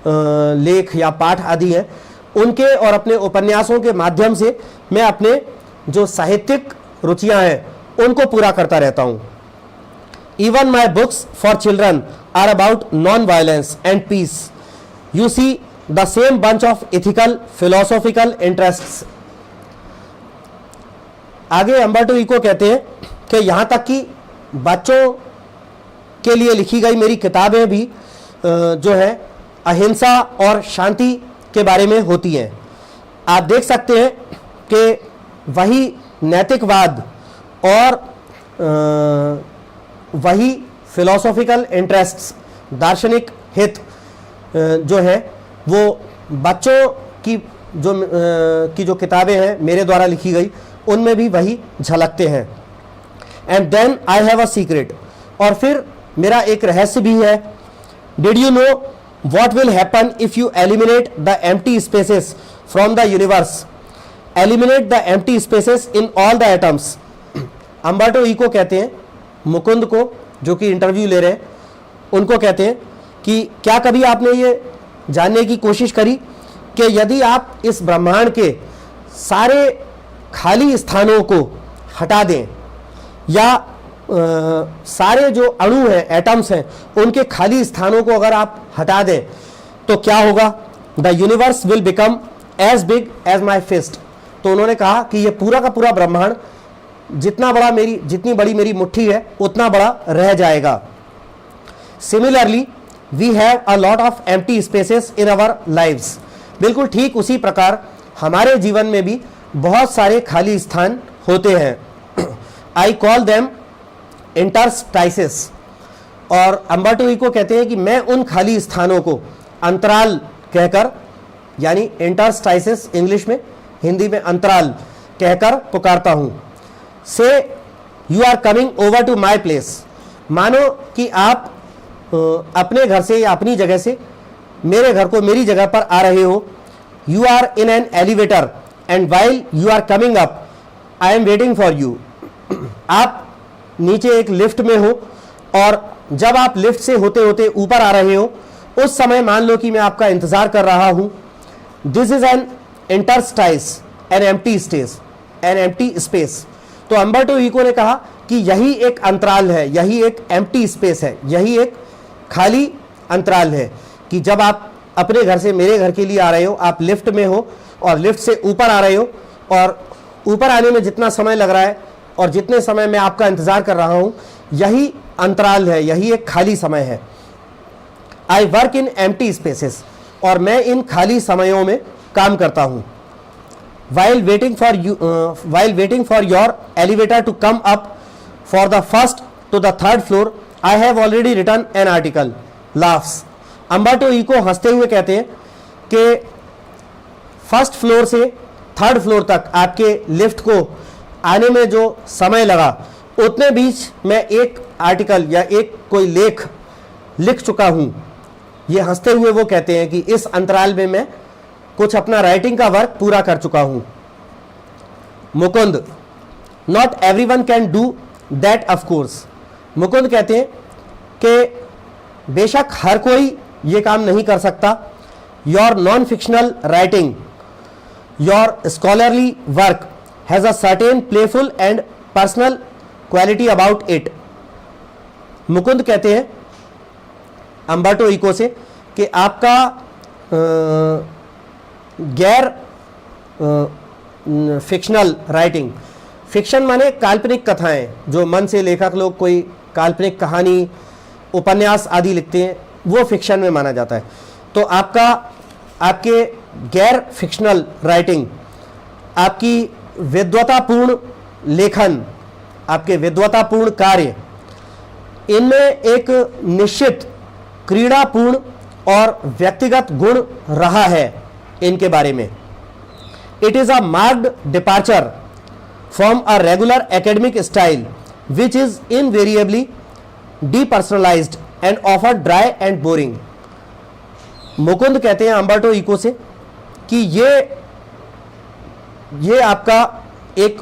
लेख या पाठ आदि हैं उनके और अपने उपन्यासों के माध्यम से मैं अपने जो साहित्यिक रुचियां हैं उनको पूरा करता रहता हूं। Even my books for children are about non violence and peace. You see the same bunch of ethical philosophical interests. आगे अम्बर्टो इको कहते हैं कि यहां तक कि बच्चों के लिए लिखी गई मेरी किताबें भी जो है अहिंसा और शांति के बारे में होती हैं। आप देख सकते हैं कि वही नैतिकवाद और वही फिलोसॉफिकल इंटरेस्ट्स, दार्शनिक हित जो है वो बच्चों की जो किताबें हैं मेरे द्वारा लिखी गई उनमें भी वही झलकते हैं। And then I have a secret, और फिर मेरा एक रहस्य भी है। Did you know what will happen if you eliminate the empty spaces from the universe? Eliminate the empty spaces in all the atoms. Umberto Eco कहते हैं मुकुंद को, जो कि इंटरव्यू ले रहे हैं, उनको कहते हैं कि क्या कभी आपने ये जानने की कोशिश करी कि यदि आप इस ब्रह्मांड के सारे खाली स्थानों को हटा दें, या सारे जो अणु हैं, एटम्स हैं, उनके खाली स्थानों को अगर आप हटा दें तो क्या होगा? The universe will become as big as my fist. तो उन्होंने कहा कि ये पूरा का पूरा ब्रह्मांड जितनी बड़ी मेरी मुट्ठी है उतना बड़ा रह जाएगा। Similarly we have a lot of empty spaces in our lives. बिल्कुल ठीक उसी प्रकार हमारे जीवन में भी बहुत सारे खाली स्थान होते हैं। I call them interstices. और अम्बर्टो इको कहते हैं कि मैं उन खाली स्थानों को अंतराल कहकर, यानी इंटरस्टाइसेस इंग्लिश में, हिंदी में अंतराल कहकर पुकारता हूं। Say you are coming over to my place. मानो कि आप अपने घर से या अपनी जगह से मेरे घर को, मेरी जगह पर आ रहे हो। You are in an elevator and while you are coming up I am waiting for you. आप नीचे एक लिफ्ट में हो और जब आप लिफ्ट से होते होते ऊपर आ रहे हो उस समय मान लो कि मैं आपका इंतजार कर रहा हूं। This is an interstice, an empty space, an empty space. तो अम्बर्टो इको ने कहा कि यही एक अंतराल है, यही एक एम्प्टी स्पेस है, यही एक खाली अंतराल है कि जब आप अपने घर से मेरे घर के लिए आ रहे हो, आप लिफ्ट में हो और लिफ्ट से ऊपर आ रहे हो और ऊपर आने में जितना समय लग रहा है और जितने समय मैं आपका इंतजार कर रहा हूं, यही अंतराल है, यही एक खाली समय है। I work in empty spaces, और मैं इन खाली समयों में काम करता हूं। while waiting for your elevator to come up for the first to the third floor, I have already written an article. Laughs. Umberto Eco हंसते हुए कहते हैं कि फर्स्ट फ्लोर से थर्ड फ्लोर तक आपके लिफ्ट को आने में जो समय लगा उतने बीच मैं एक आर्टिकल या एक कोई लेख लिख चुका हूं। ये हंसते हुए वो कहते हैं कि इस अंतराल में मैं कुछ अपना राइटिंग का वर्क पूरा कर चुका हूं। Mukund, not everyone can do that of course. Mukund कहते हैं कि बेशक हर कोई ये काम नहीं कर सकता। Your non fictional writing, your scholarly work has a certain playful and personal quality about it. Mukund कहते हैं अम्बर्टो इको से कि आपका गैर फिक्शनल राइटिंग, फिक्शन माने काल्पनिक कथाएं, जो मन से लेखक लोग कोई काल्पनिक कहानी, उपन्यास आदि लिखते हैं, वो फिक्शन में माना जाता है। तो आपके गैर फिक्शनल राइटिंग, आपकी विद्वतापूर्ण लेखन, आपके विद्वतापूर्ण कार्य, इनमें एक निश्चित क्रीड़ापूर्ण और व्यक्तिगत गुण रहा है इनके बारे में। It is a marked departure from a regular academic style which is invariably depersonalized and offer dry and boring. Mukund कहते हैं अम्बर्टो इको से कि ये आपका एक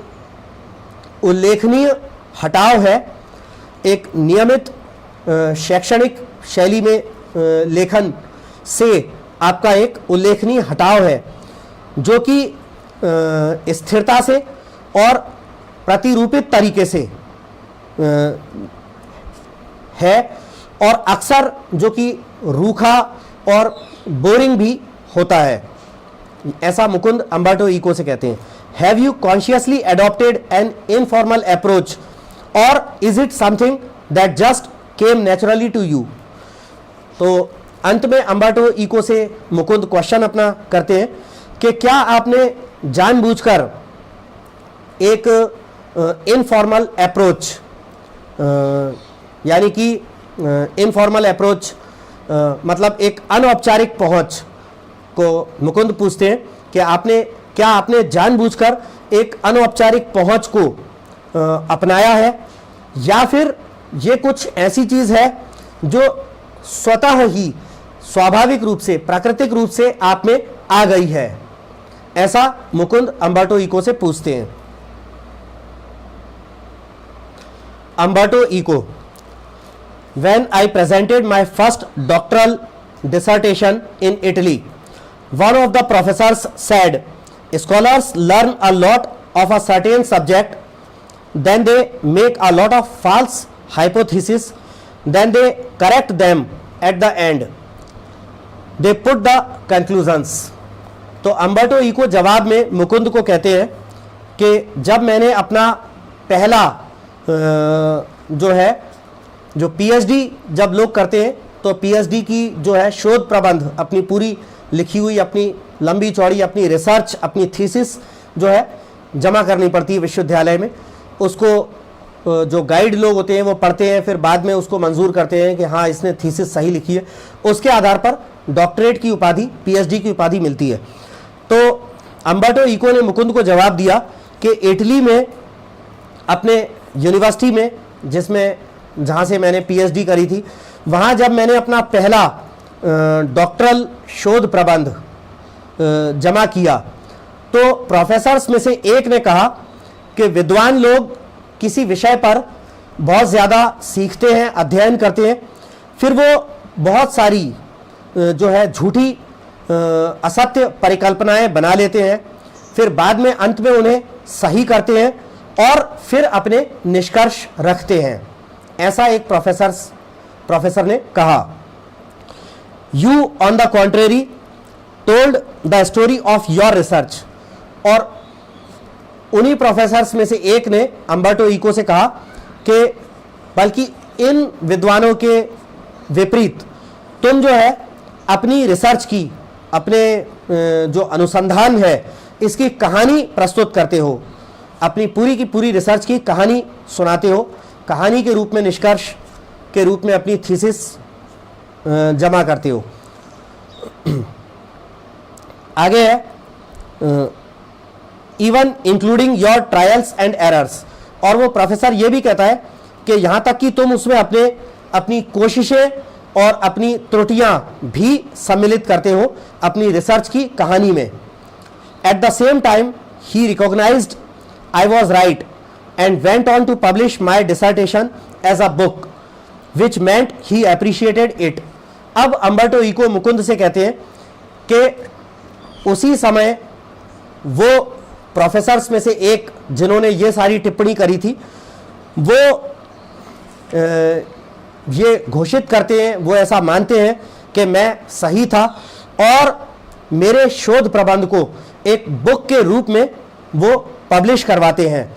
उल्लेखनीय हटाव है, एक नियमित शैक्षणिक शैली में लेखन से आपका एक उल्लेखनीय हटाव है जो कि स्थिरता से और प्रतिरूपित तरीके से है, और अक्सर जो कि रूखा और बोरिंग भी होता है। ऐसा मुकुंद अम्बर्टो इको से कहते हैं। Have you consciously adopted an informal approach or is it something that just came naturally to you. तो अंत में अम्बर्टो इको से मुकुंद क्वेश्चन अपना करते हैं कि क्या आपने जानबूझकर एक इनफॉर्मल अप्रोच, यानी कि इनफॉर्मल अप्रोच मतलब एक अनौपचारिक पहुंच को मुकुंद पूछते हैं कि क्या आपने जानबूझकर एक अनौपचारिक पहुंच को अपनाया है, या फिर ये कुछ ऐसी चीज है जो स्वतः ही स्वाभाविक रूप से, प्राकृतिक रूप से आप में आ गई है। ऐसा मुकुंद अम्बर्टो इको से पूछते हैं। Umberto Eco, when I presented my first doctoral dissertation in Italy, one of the professors said, scholars learn a lot of a certain subject, then they make a lot of false hypotheses, then they correct them at the end, they put the conclusions। तो Umberto eco जवाब में मुकुंद को कहते हैं कि जब मैंने अपना पहला जो पीएचडी जब लोग करते हैं तो पीएचडी की जो है शोध प्रबंध, अपनी पूरी लिखी हुई अपनी लंबी चौड़ी अपनी रिसर्च, अपनी थीसिस जो है जमा करनी पड़ती है विश्वविद्यालय में। उसको जो गाइड लोग होते हैं वो पढ़ते हैं, फिर बाद में उसको मंजूर करते हैं कि हाँ इसने थीसिस सही लिखी है। उसके आधार पर डॉक्टरेट की उपाधि, पीएचडी की उपाधि मिलती है। तो अम्बर्टो इको ने मुकुंद को जवाब दिया कि इटली में अपने यूनिवर्सिटी में जहाँ से मैंने पीएचडी करी थी, वहाँ जब मैंने अपना पहला डॉक्टरल शोध प्रबंध जमा किया तो प्रोफेसर्स में से एक ने कहा कि विद्वान लोग किसी विषय पर बहुत ज़्यादा सीखते हैं, अध्ययन करते हैं, फिर वो बहुत सारी जो है झूठी असत्य परिकल्पनाएं बना लेते हैं, फिर बाद में अंत में उन्हें सही करते हैं और फिर अपने निष्कर्ष रखते हैं। ऐसा एक प्रोफेसर ने कहा। You on the contrary told the story of your research. और उन्हीं प्रोफेसर्स में से एक ने अम्बर्टो इको से कहा कि बल्कि इन विद्वानों के विपरीत तुम जो है अपनी रिसर्च की, अपने जो अनुसंधान है इसकी कहानी प्रस्तुत करते हो, अपनी पूरी की पूरी रिसर्च की कहानी सुनाते हो, कहानी के रूप में, निष्कर्ष के रूप में अपनी थीसिस जमा करते हो। आगे है even including your trials and errors. और वो प्रोफेसर ये भी कहता है कि यहां तक कि तुम उसमें अपनी कोशिशें और अपनी त्रुटियां भी सम्मिलित करते हो अपनी रिसर्च की कहानी में। At the same time he recognised I was right and went on to publish my dissertation as a book which meant he appreciated it. अब अम्बर्टो इको मुकुंद से कहते हैं कि उसी समय वो प्रोफेसर्स में से एक जिन्होंने ये सारी टिप्पणी करी थी, वो ये घोषित करते हैं, वो ऐसा मानते हैं कि मैं सही था और मेरे शोध प्रबंध को एक बुक के रूप में वो पब्लिश करवाते हैं,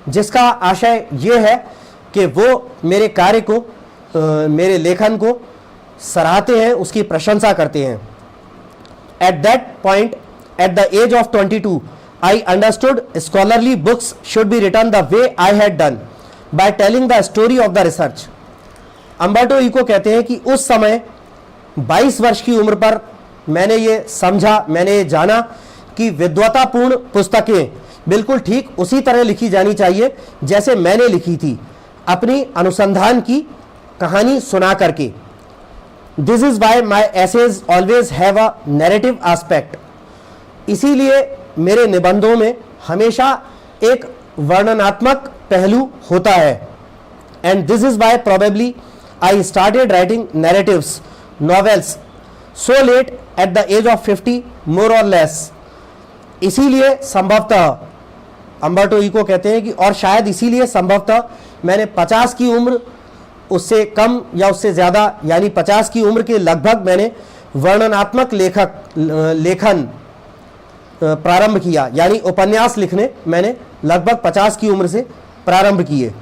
जिसका आशय ये है कि वो मेरे कार्य को, मेरे लेखन को सराहते हैं, उसकी प्रशंसा करते हैं। At that point, at the age of 22, I understood scholarly books should be written the way I had done by telling the story of the research। Umberto Eco कहते हैं कि उस समय 22 वर्ष की उम्र पर मैंने ये समझा, मैंने ये जाना कि विद्वतापूर्ण पुस्तकें बिल्कुल ठीक उसी तरह लिखी जानी चाहिए जैसे मैंने लिखी थी, अपनी अनुसंधान की कहानी सुना करके। This is why my essays always have a narrative aspect. इसीलिए मेरे निबंधों में हमेशा एक वर्णनात्मक पहलू होता है। And this is why probably I started writing narratives, novels so late at the age of 50 more or less. इसीलिए संभवतः अम्बर्टो इको कहते हैं कि और शायद इसीलिए संभवतः मैंने 50 की उम्र, उससे कम या उससे ज़्यादा, यानी 50 की उम्र के लगभग मैंने वर्णनात्मक लेखन प्रारंभ किया, यानी उपन्यास लिखने मैंने लगभग 50 की उम्र से प्रारंभ किए।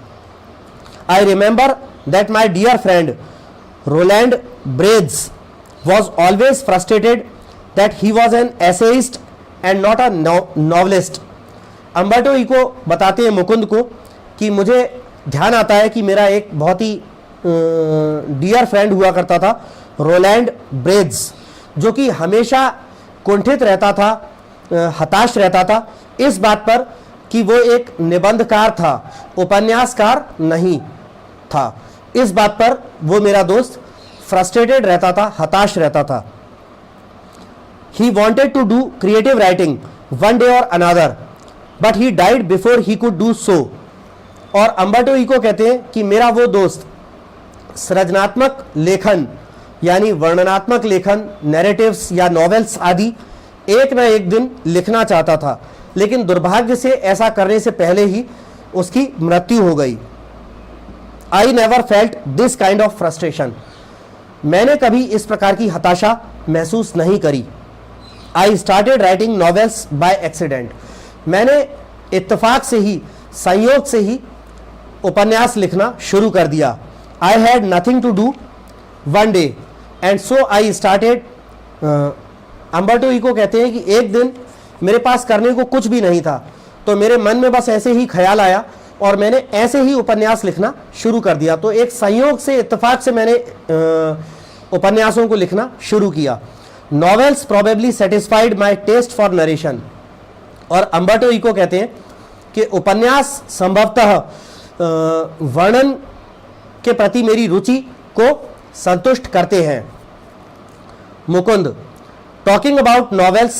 I remember that my dear friend Roland Barthes was always frustrated that he was an essayist and not a novelist. Umberto Eco बताते हैं मुकुंद को कि मुझे ध्यान आता है कि मेरा एक बहुत ही डियर फ्रेंड हुआ करता था, रोलैंड ब्रेज, जो कि हमेशा कुंठित रहता था, हताश रहता था इस बात पर कि वो एक निबंधकार था, उपन्यासकार नहीं था। इस बात पर वो मेरा दोस्त फ्रस्ट्रेटेड रहता था, हताश रहता था। He wanted to do creative writing one day or another but he died before he could do so. और अम्बर्टो इको कहते हैं कि मेरा वो दोस्त सृजनात्मक लेखन यानी वर्णनात्मक लेखन, नैरेटिव्स या नॉवेल्स आदि एक न एक दिन लिखना चाहता था, लेकिन दुर्भाग्य से ऐसा करने से पहले ही उसकी मृत्यु हो गई। I never felt this kind of frustration. मैंने कभी इस प्रकार की हताशा महसूस नहीं करी। आई started writing novels by accident. मैंने इत्तेफाक से ही, संयोग से ही उपन्यास लिखना शुरू कर दिया। I had nothing to do one day and so I started. Umberto Eco कहते हैं कि एक दिन मेरे पास करने को कुछ भी नहीं था, तो मेरे मन में बस ऐसे ही ख्याल आया और मैंने ऐसे ही उपन्यास लिखना शुरू कर दिया। तो एक संयोग से, इत्तेफाक से मैंने उपन्यासों को लिखना शुरू किया। Novels probably satisfied my taste for narration. और अम्बर्टो इको कहते हैं कि उपन्यास संभवतः वर्णन के प्रति मेरी रुचि को संतुष्ट करते हैं। Mukund, talking about novels,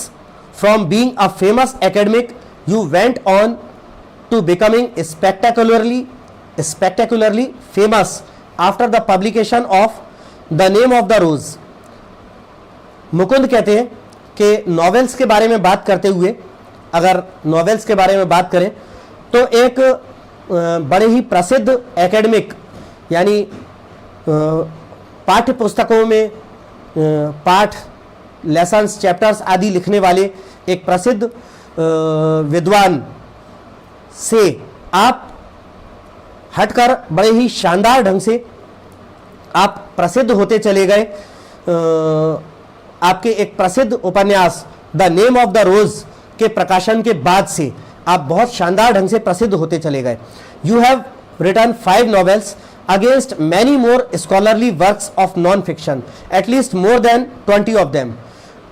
from being a famous academic you went on to becoming spectacularly famous after the publication of The Name of the Rose. Mukund कहते हैं कि नॉवेल्स के बारे में बात करते हुए, अगर नॉवेल्स के बारे में बात करें तो एक बड़े ही प्रसिद्ध एकेडमिक यानी पाठ्य पुस्तकों में पाठ, लेसन्स, चैप्टर्स आदि लिखने वाले एक प्रसिद्ध विद्वान से आप हटकर बड़े ही शानदार ढंग से आप प्रसिद्ध होते चले गए। आपके एक प्रसिद्ध उपन्यास द नेम ऑफ द रोज के प्रकाशन के बाद से आप बहुत शानदार ढंग से प्रसिद्ध होते चले गए। You have written 5 novels against many more scholarly works of non-fiction, at least more than 20 of them.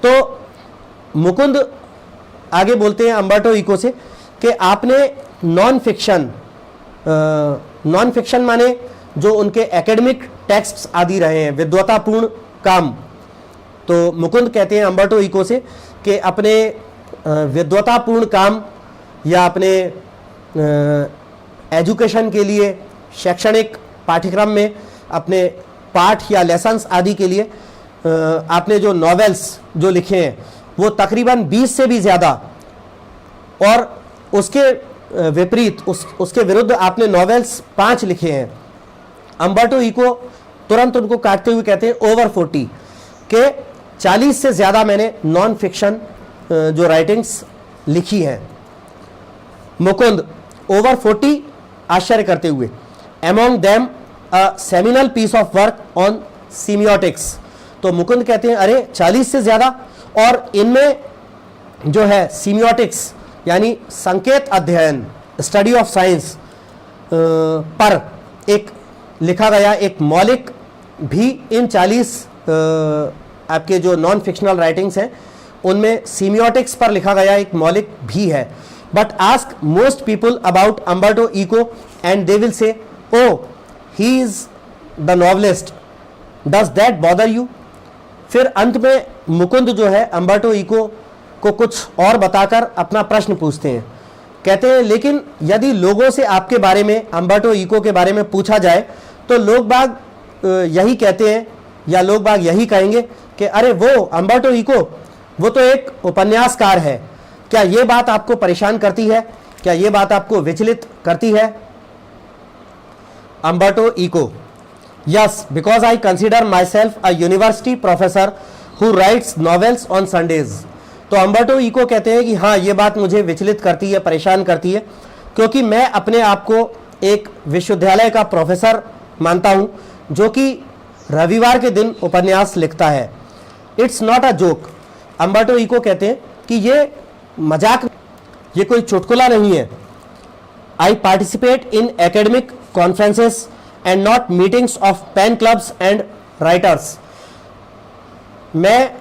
तो मुकुंद आगे बोलते हैं अम्बर्टो इको से कि आपने नॉन फिक्शन माने जो उनके एकेडमिक टेक्स्ट्स आदि रहे हैं, विद्वतापूर्ण काम। तो मुकुंद कहते हैं अम्बर्टो इको से कि अपने विद्वतापूर्ण काम या अपने एजुकेशन के लिए, शैक्षणिक पाठ्यक्रम में अपने पाठ या लेसन्स आदि के लिए आपने जो नॉवेल्स जो लिखे हैं वो तकरीबन 20 से भी ज़्यादा, और उसके विपरीत उसके विरुद्ध आपने नॉवेल्स 5 लिखे हैं। अम्बर्टो इको तुरंत उनको काटते हुए कहते हैं ओवर 40 के 40 से ज़्यादा मैंने नॉन फिक्शन जो राइटिंग्स लिखी हैं। मुकुंद ओवर 40 आश्चर्य करते हुए, among them a seminal piece of work on semiotics. तो मुकुंद कहते हैं अरे 40 से ज़्यादा, और इनमें जो है सीमियोटिक्स यानी संकेत अध्ययन, स्टडी ऑफ साइंस पर एक लिखा गया एक मौलिक भी इन 40 आपके जो नॉन फिक्शनल राइटिंग्स हैं उनमें सीमियोटिक्स पर लिखा गया एक मौलिक भी है। But ask most people about Umberto Eco and they will say oh he is the novelist, does that bother you. फिर अंत में मुकुंद जो है अम्बर्टो इको को कुछ और बताकर अपना प्रश्न पूछते हैं। कहते हैं लेकिन यदि लोगों से आपके बारे में, अम्बर्टो इको के बारे में पूछा जाए तो लोग बाग यही कहते हैं या लोग बाग यही कहेंगे कि अरे वो अम्बर्टो इको वो तो एक उपन्यासकार है। क्या ये बात आपको परेशान करती है? क्या ये बात आपको विचलित करती है? Umberto Eco, yes, because I consider myself a university professor who writes novels on Sundays. तो अम्बर्टो इको कहते हैं कि हाँ, ये बात मुझे विचलित करती है, परेशान करती है, क्योंकि मैं अपने आप को एक विश्वविद्यालय का प्रोफेसर मानता हूँ जो कि रविवार के दिन उपन्यास लिखता है। It's not a joke. Umberto Eco कहते हैं कि ये मजाक, ये कोई चुटकुला नहीं है। I participate in academic conferences and not meetings of PEN clubs and writers. मैं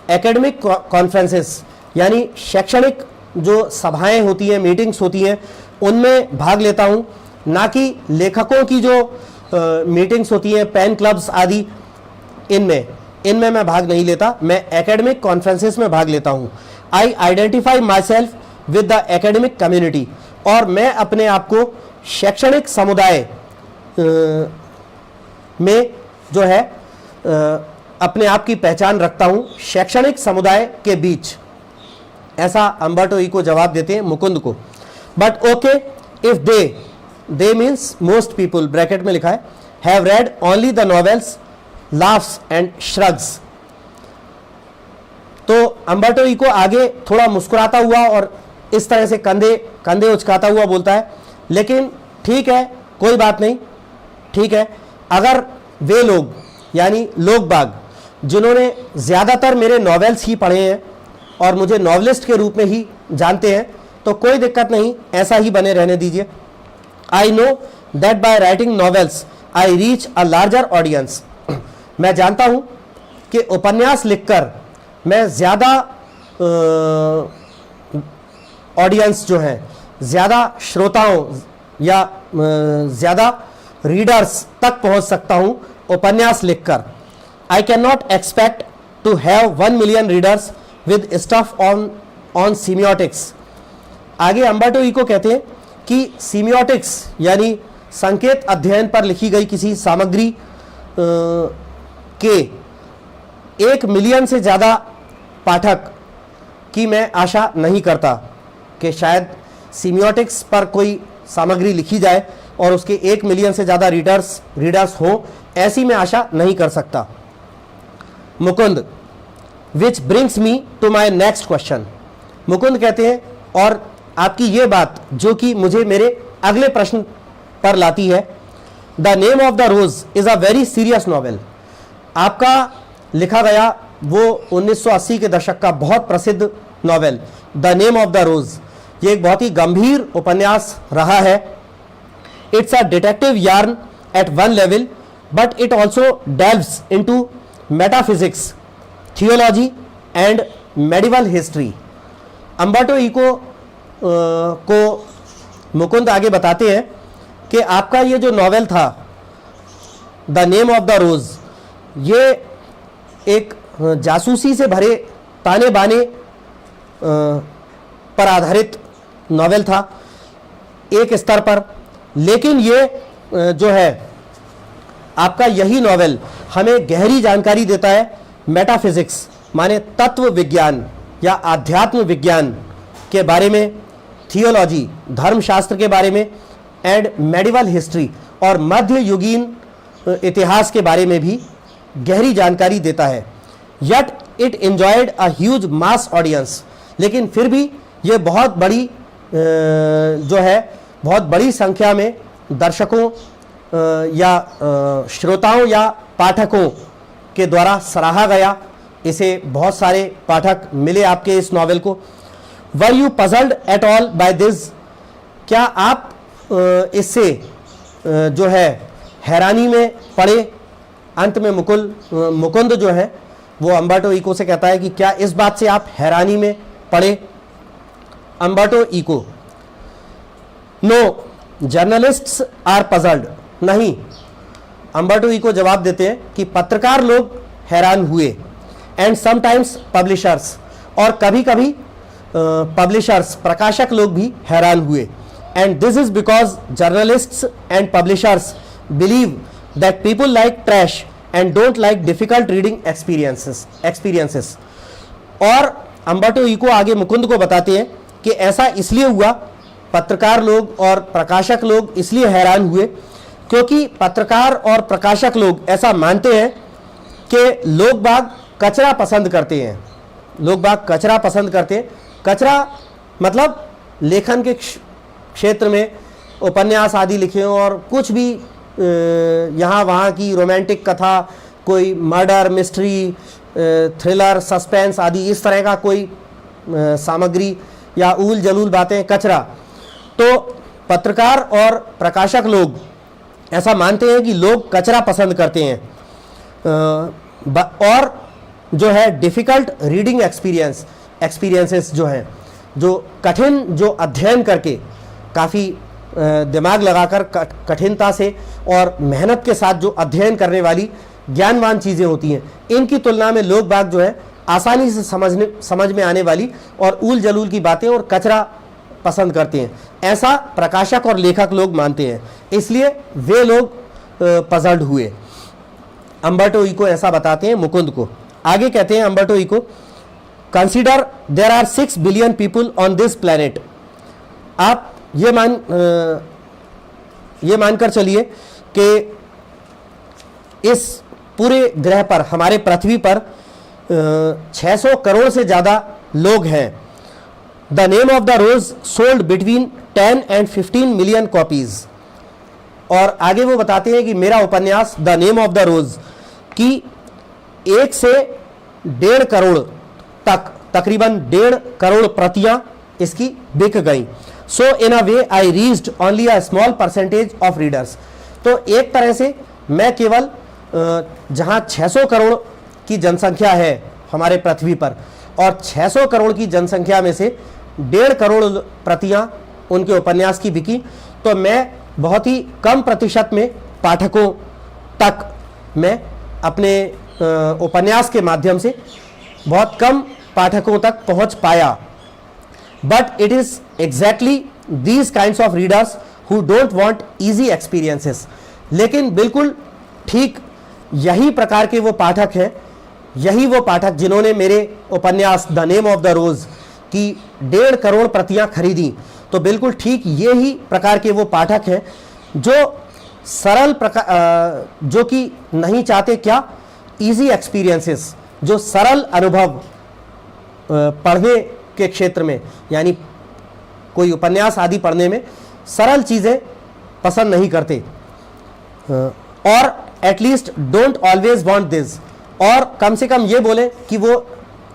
एकेडमिक कॉन्फ्रेंसेस यानी शैक्षणिक जो सभाएं होती हैं, मीटिंग्स होती हैं, उनमें भाग लेता हूं, ना कि लेखकों की जो मीटिंग्स होती हैं, पेन क्लब्स आदि, इनमें मैं भाग नहीं लेता। मैं एकेडमिक कॉन्फ्रेंसेस में भाग लेता हूं। आई identify my self with the academic community, और मैं अपने आप को शैक्षणिक समुदाय में जो है अपने आप की पहचान रखता हूं, शैक्षणिक समुदाय के बीच। ऐसा अम्बर्टो इको जवाब देते हैं मुकुंद को। But okay, if they means most people, bracket में लिखा है, have read only the novels, laughs and shrugs. तो अम्बर्टो इको आगे थोड़ा मुस्कुराता हुआ और इस तरह से कंधे उचकाता हुआ बोलता है, लेकिन ठीक है, कोई बात नहीं, ठीक है, अगर वे लोग यानी लोग बाग जिन्होंने ज़्यादातर मेरे नॉवेल्स ही पढ़े हैं और मुझे नॉवलिस्ट के रूप में ही जानते हैं, तो कोई दिक्कत नहीं, ऐसा ही बने रहने दीजिए। I know that by writing novels I reach a larger audience. मैं जानता हूँ कि उपन्यास लिखकर मैं ज़्यादा ऑडियंस जो हैं, ज़्यादा श्रोताओं या ज़्यादा रीडर्स तक पहुँच सकता हूँ उपन्यास लिखकर। I can not expect to have 1 million readers with stuff on semiotics. आगे अंबर्टो इको कहते हैं कि सीमियोटिक्स यानी संकेत अध्ययन पर लिखी गई किसी सामग्री के 1 मिलियन से ज़्यादा पाठक की मैं आशा नहीं करता कि शायद सीमियोटिक्स पर कोई सामग्री लिखी जाए और उसके 1 मिलियन से ज़्यादा रीडर्स हों, ऐसी मैं आशा नहीं कर सकता। Mukund, which brings me to my next question. Mukund कहते हैं, और आपकी ये बात जो कि मुझे मेरे अगले प्रश्न पर लाती है, the name of the rose is a very serious novel. आपका लिखा गया वो 1980 के दशक का बहुत प्रसिद्ध novel the name of the rose, ये एक बहुत ही गंभीर उपन्यास रहा है। It's a detective yarn at one level, but it also delves into metaphysics, theology and medieval history. Umberto Eco को मुकुंद आगे बताते हैं कि आपका ये जो नॉवेल था the name of the rose, ये एक जासूसी से भरे ताने बाने पर आधारित नॉवेल था एक स्तर पर, लेकिन ये जो है आपका यही नॉवेल हमें गहरी जानकारी देता है मेटाफिजिक्स माने तत्व विज्ञान या आध्यात्म विज्ञान के बारे में, थियोलॉजी धर्मशास्त्र के बारे में, एंड मेडिवल हिस्ट्री और मध्य युगीन इतिहास के बारे में भी गहरी जानकारी देता है। Yet it enjoyed a huge mass audience, लेकिन फिर भी ये बहुत बड़ी जो है बहुत बड़ी संख्या में दर्शकों या श्रोताओं या पाठकों के द्वारा सराहा गया। इसे बहुत सारे पाठक मिले आपके इस नॉवेल को। Were you puzzled at all by this, क्या आप इससे जो है हैरानी में पड़े? अंत में मुकुंद जो है वो अंबर्टो इको से कहता है कि क्या इस बात से आप हैरानी में पड़े? Umberto Eco, no journalists are puzzled, नहीं। अंबर्टो इको जवाब देते हैं कि पत्रकार लोग हैरान हुए, एंड समटाइम्स पब्लिशर्स, और कभी कभी पब्लिशर्स प्रकाशक लोग भी हैरान हुए। And this is because journalists and publishers believe that people like trash and don't like difficult reading experiences. और अंबर्टो इको आगे मुकुंद को बताते हैं कि ऐसा इसलिए हुआ, पत्रकार लोग और प्रकाशक लोग इसलिए हैरान हुए क्योंकि पत्रकार और प्रकाशक लोग ऐसा मानते हैं कि लोग बाग कचरा पसंद करते हैं। लोग बाग कचरा पसंद करते हैं। कचरा मतलब लेखन के क्षेत्र में उपन्यास आदि लिखे हों और कुछ भी यहाँ वहाँ की रोमांटिक कथा, कोई मर्डर मिस्ट्री, थ्रिलर, सस्पेंस आदि इस तरह का कोई सामग्री या ऊल जलूल बातें, कचरा। तो पत्रकार और प्रकाशक लोग ऐसा मानते हैं कि लोग कचरा पसंद करते हैं। और जो है डिफ़िकल्ट रीडिंग एक्सपीरियंसेस जो हैं, जो कठिन, जो अध्ययन करके काफ़ी दिमाग लगाकर कठिनता से और मेहनत के साथ जो अध्ययन करने वाली ज्ञानवान चीज़ें होती हैं, इनकी तुलना में लोग बाग जो है आसानी से समझ में आने वाली और ऊल जलूल की बातें और कचरा पसंद करते हैं। ऐसा प्रकाशक और लेखक लोग मानते हैं, इसलिए वे लोग पजल्ड हुए। अंबर्टो इको ऐसा बताते हैं मुकुंद को। आगे कहते हैं Umberto Eco, consider there are 6 billion people on this planet. आप ये मानकर चलिए कि इस पूरे ग्रह पर, हमारे पृथ्वी पर 600 करोड़ से ज़्यादा लोग हैं। The name of the rose sold between 10 and 15 million copies. और आगे वो बताते हैं कि मेरा उपन्यास the name of the rose की 1 से 1.5 करोड़ तक, तकरीबन 1.5 करोड़ प्रतियां इसकी बिक गई। So in a way I reached only a small percentage of readers. तो एक तरह से मैं केवल जहां 600 करोड़ की जनसंख्या है हमारे पृथ्वी पर, और 600 करोड़ की जनसंख्या में से 1.5 करोड़ प्रतियां उनके उपन्यास की बिकी, तो मैं बहुत ही कम प्रतिशत में पाठकों तक मैं अपने उपन्यास के माध्यम से बहुत कम पाठकों तक पहुंच पाया। but it is exactly these kinds of readers who don't want easy experiences. लेकिन बिल्कुल ठीक यही प्रकार के वो पाठक हैं, यही वो पाठक जिन्होंने मेरे उपन्यास the name of the rose की 1.5 करोड़ प्रतियां खरीदी, तो बिल्कुल ठीक ये ही प्रकार के वो पाठक हैं जो सरल प्रकार जो कि नहीं चाहते क्या, इजी एक्सपीरियंसेस, जो सरल अनुभव पढ़ने के क्षेत्र में, यानी कोई उपन्यास आदि पढ़ने में सरल चीज़ें पसंद नहीं करते, और at least don't always want this, और कम से कम ये बोले कि वो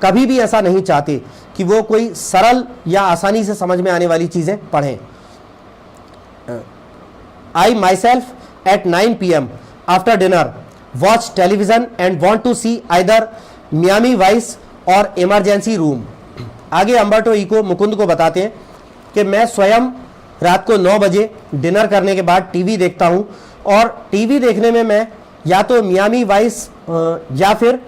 कभी भी ऐसा नहीं चाहते कि वो कोई सरल या आसानी से समझ में आने वाली चीज़ें पढ़ें. I myself at 9 p.m. after dinner watch television and want to see either Miami Vice और Emergency Room. आगे अम्बर्टो इको मुकुंद को बताते हैं कि मैं स्वयं रात को 9 बजे डिनर करने के बाद टीवी देखता हूं, और टीवी देखने में मैं या तो मियामी वाइस या फिर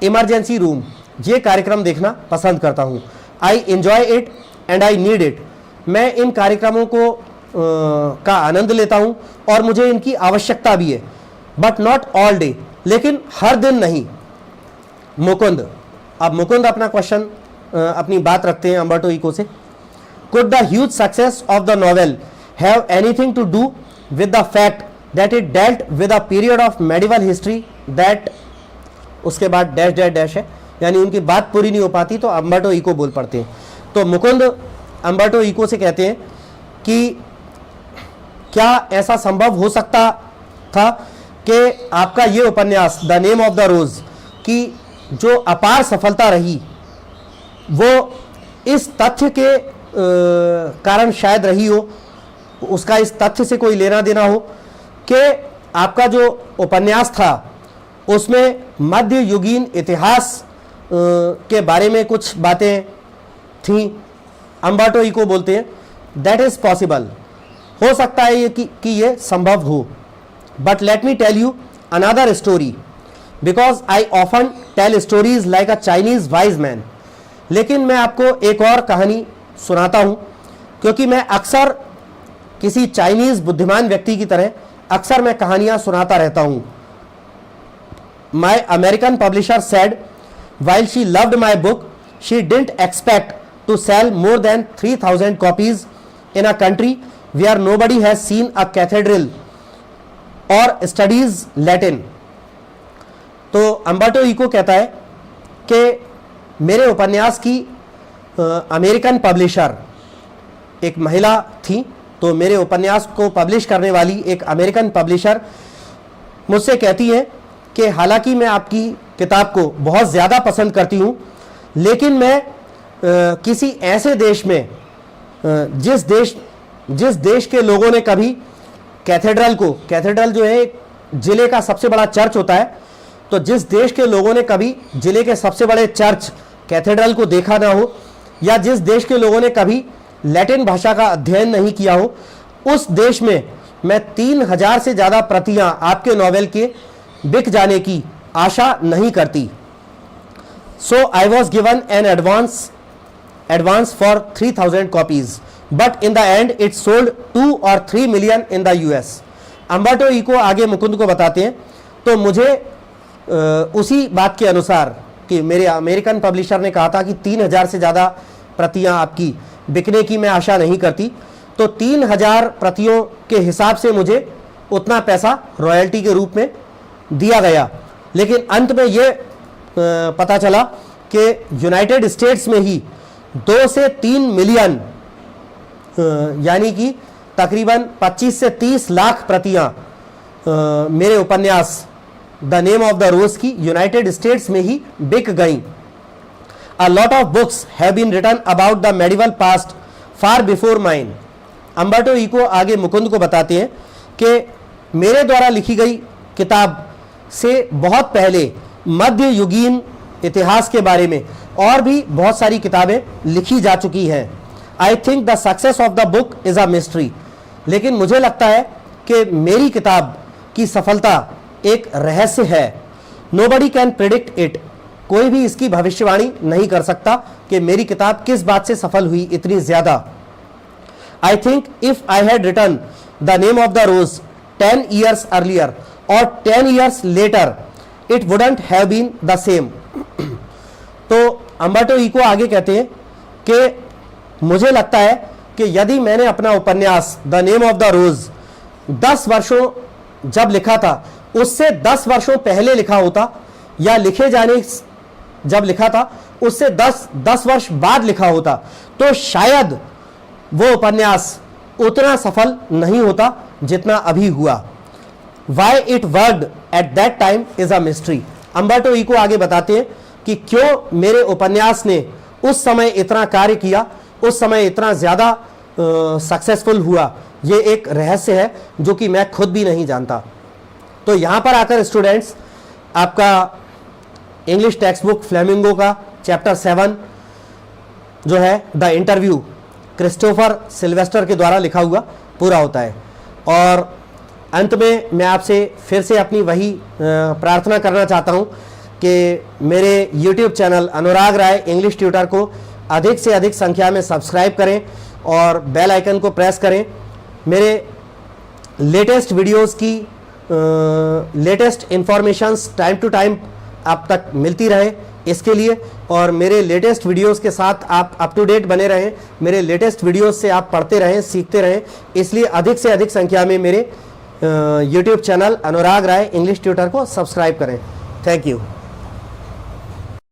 इमरजेंसी रूम ये कार्यक्रम देखना पसंद करता हूं. I enjoy it and I need it. मैं इन कार्यक्रमों को का आनंद लेता हूं और मुझे इनकी आवश्यकता भी है, बट नॉट ऑल डे, लेकिन हर दिन नहीं. मुकुंद, अब मुकुंद अपना क्वेश्चन अपनी बात रखते हैं अम्बर्टो इको से. Could the huge success of the novel have anything to do with the fact that it dealt with a period of medieval history that, उसके बाद डैश डैश डैश है, यानी उनकी बात पूरी नहीं हो पाती तो अम्बर्टो इको बोल पड़ते हैं. तो मुकुंद अम्बर्टो इको से कहते हैं कि क्या ऐसा संभव हो सकता था कि आपका ये उपन्यास the name of the rose की जो अपार सफलता रही वो इस तथ्य के कारण शायद रही हो, उसका इस तथ्य से कोई लेना देना हो कि आपका जो उपन्यास था उसमें मध्य युगीन इतिहास के बारे में कुछ बातें थीं. अम्बर्टो इको बोलते हैं दैट इज पॉसिबल, हो सकता है ये कि ये संभव हो. But let me tell you another story because I often tell stories like a Chinese wise man. लेकिन मैं आपको एक और कहानी सुनाता हूं क्योंकि मैं अक्सर किसी चाइनीज बुद्धिमान व्यक्ति की तरह अक्सर मैं कहानियां सुनाता रहता हूं. My American publisher said while she loved my book she didn't expect to sell more than 3000 copies in a country where nobody has seen a cathedral or studies Latin. तो अम्बर्टो इको कहता है कि मेरे उपन्यास की American publisher एक महिला थी, तो मेरे उपन्यास को पब्लिश करने वाली एक अमेरिकन पब्लिशर मुझसे कहती है कि हालांकि मैं आपकी किताब को बहुत ज़्यादा पसंद करती हूँ, लेकिन मैं किसी ऐसे देश में जिस देश के लोगों ने कभी कैथेड्रल जो है ज़िले का सबसे बड़ा चर्च होता है, तो जिस देश के लोगों ने कभी ज़िले के सबसे बड़े चर्च कैथेड्रल को देखा ना हो, या जिस देश के लोगों ने कभी लैटिन भाषा का अध्ययन नहीं किया हो, उस देश में मैं 3000 से ज़्यादा प्रतियां आपके नॉवेल के बिक जाने की आशा नहीं करती. So I was given an advance for 3000 copies, but in the end it sold 2 or 3 million in the US. Umberto Eco आगे मुकुंद को बताते हैं, तो मुझे उसी बात के अनुसार कि मेरे अमेरिकन पब्लिशर ने कहा था कि 3000 से ज़्यादा प्रतियां आपकी बिकने की मैं आशा नहीं करती, तो 3000 प्रतियों के हिसाब से मुझे उतना पैसा रॉयल्टी के रूप में दिया गया. लेकिन अंत में ये पता चला कि यूनाइटेड स्टेट्स में ही 2 से 3 मिलियन यानी कि तकरीबन 25 से 30 लाख प्रतियां मेरे उपन्यास the name of the rose की यूनाइटेड स्टेट्स में ही बिक गईं. A lot of books have been written about the medieval past far before mine. Umberto Eco आगे मुकुंद को बताते हैं कि मेरे द्वारा लिखी गई किताब से बहुत पहले मध्य युगीन इतिहास के बारे में और भी बहुत सारी किताबें लिखी जा चुकी हैं. I think the success of the book is a mystery. लेकिन मुझे लगता है कि मेरी किताब की सफलता एक रहस्य है. Nobody can predict it. कोई भी इसकी भविष्यवाणी नहीं कर सकता कि मेरी किताब किस बात से सफल हुई इतनी ज्यादा। I think if I had written the name of the rose 10 years earlier और 10 years later it wouldn't have been the same. तो अम्बर्टो इको आगे कहते हैं कि मुझे लगता है कि यदि मैंने अपना उपन्यास the name of the rose 10 वर्षों जब लिखा था उससे 10 वर्षों पहले लिखा होता, या लिखे जाने जब लिखा था उससे 10 वर्ष बाद लिखा होता, तो शायद वो उपन्यास उतना सफल नहीं होता जितना अभी हुआ। Why it worked at that time is a mystery. Umberto Eco आगे बताते हैं कि क्यों मेरे उपन्यास ने उस समय इतना कार्य किया, उस समय इतना ज्यादा सक्सेसफुल हुआ, ये एक रहस्य है जो कि मैं खुद भी नहीं जानता। तो यहां पर आकर स्टूडेंट्स आपका इंग्लिश टेक्स्ट बुक फ्लेमिंगो का चैप्टर 7 जो है द इंटरव्यू क्रिस्टोफर सिल्वेस्टर के द्वारा लिखा हुआ पूरा होता है। और अंत में मैं आपसे फिर से अपनी वही प्रार्थना करना चाहता हूं कि मेरे YouTube चैनल अनुराग राय इंग्लिश ट्यूटर को अधिक से अधिक संख्या में सब्सक्राइब करें और बेल आइकन को प्रेस करें। मेरे लेटेस्ट वीडियोस की latest informations time to time आप तक मिलती रहे इसके लिए, और मेरे लेटेस्ट वीडियोस के साथ आप अप टू डेट बने रहें, मेरे लेटेस्ट वीडियोस से आप पढ़ते रहें, सीखते रहें। इसलिए अधिक से अधिक संख्या में मेरे YouTube चैनल अनुराग राय इंग्लिश ट्यूटर को सब्सक्राइब करें। Thank you.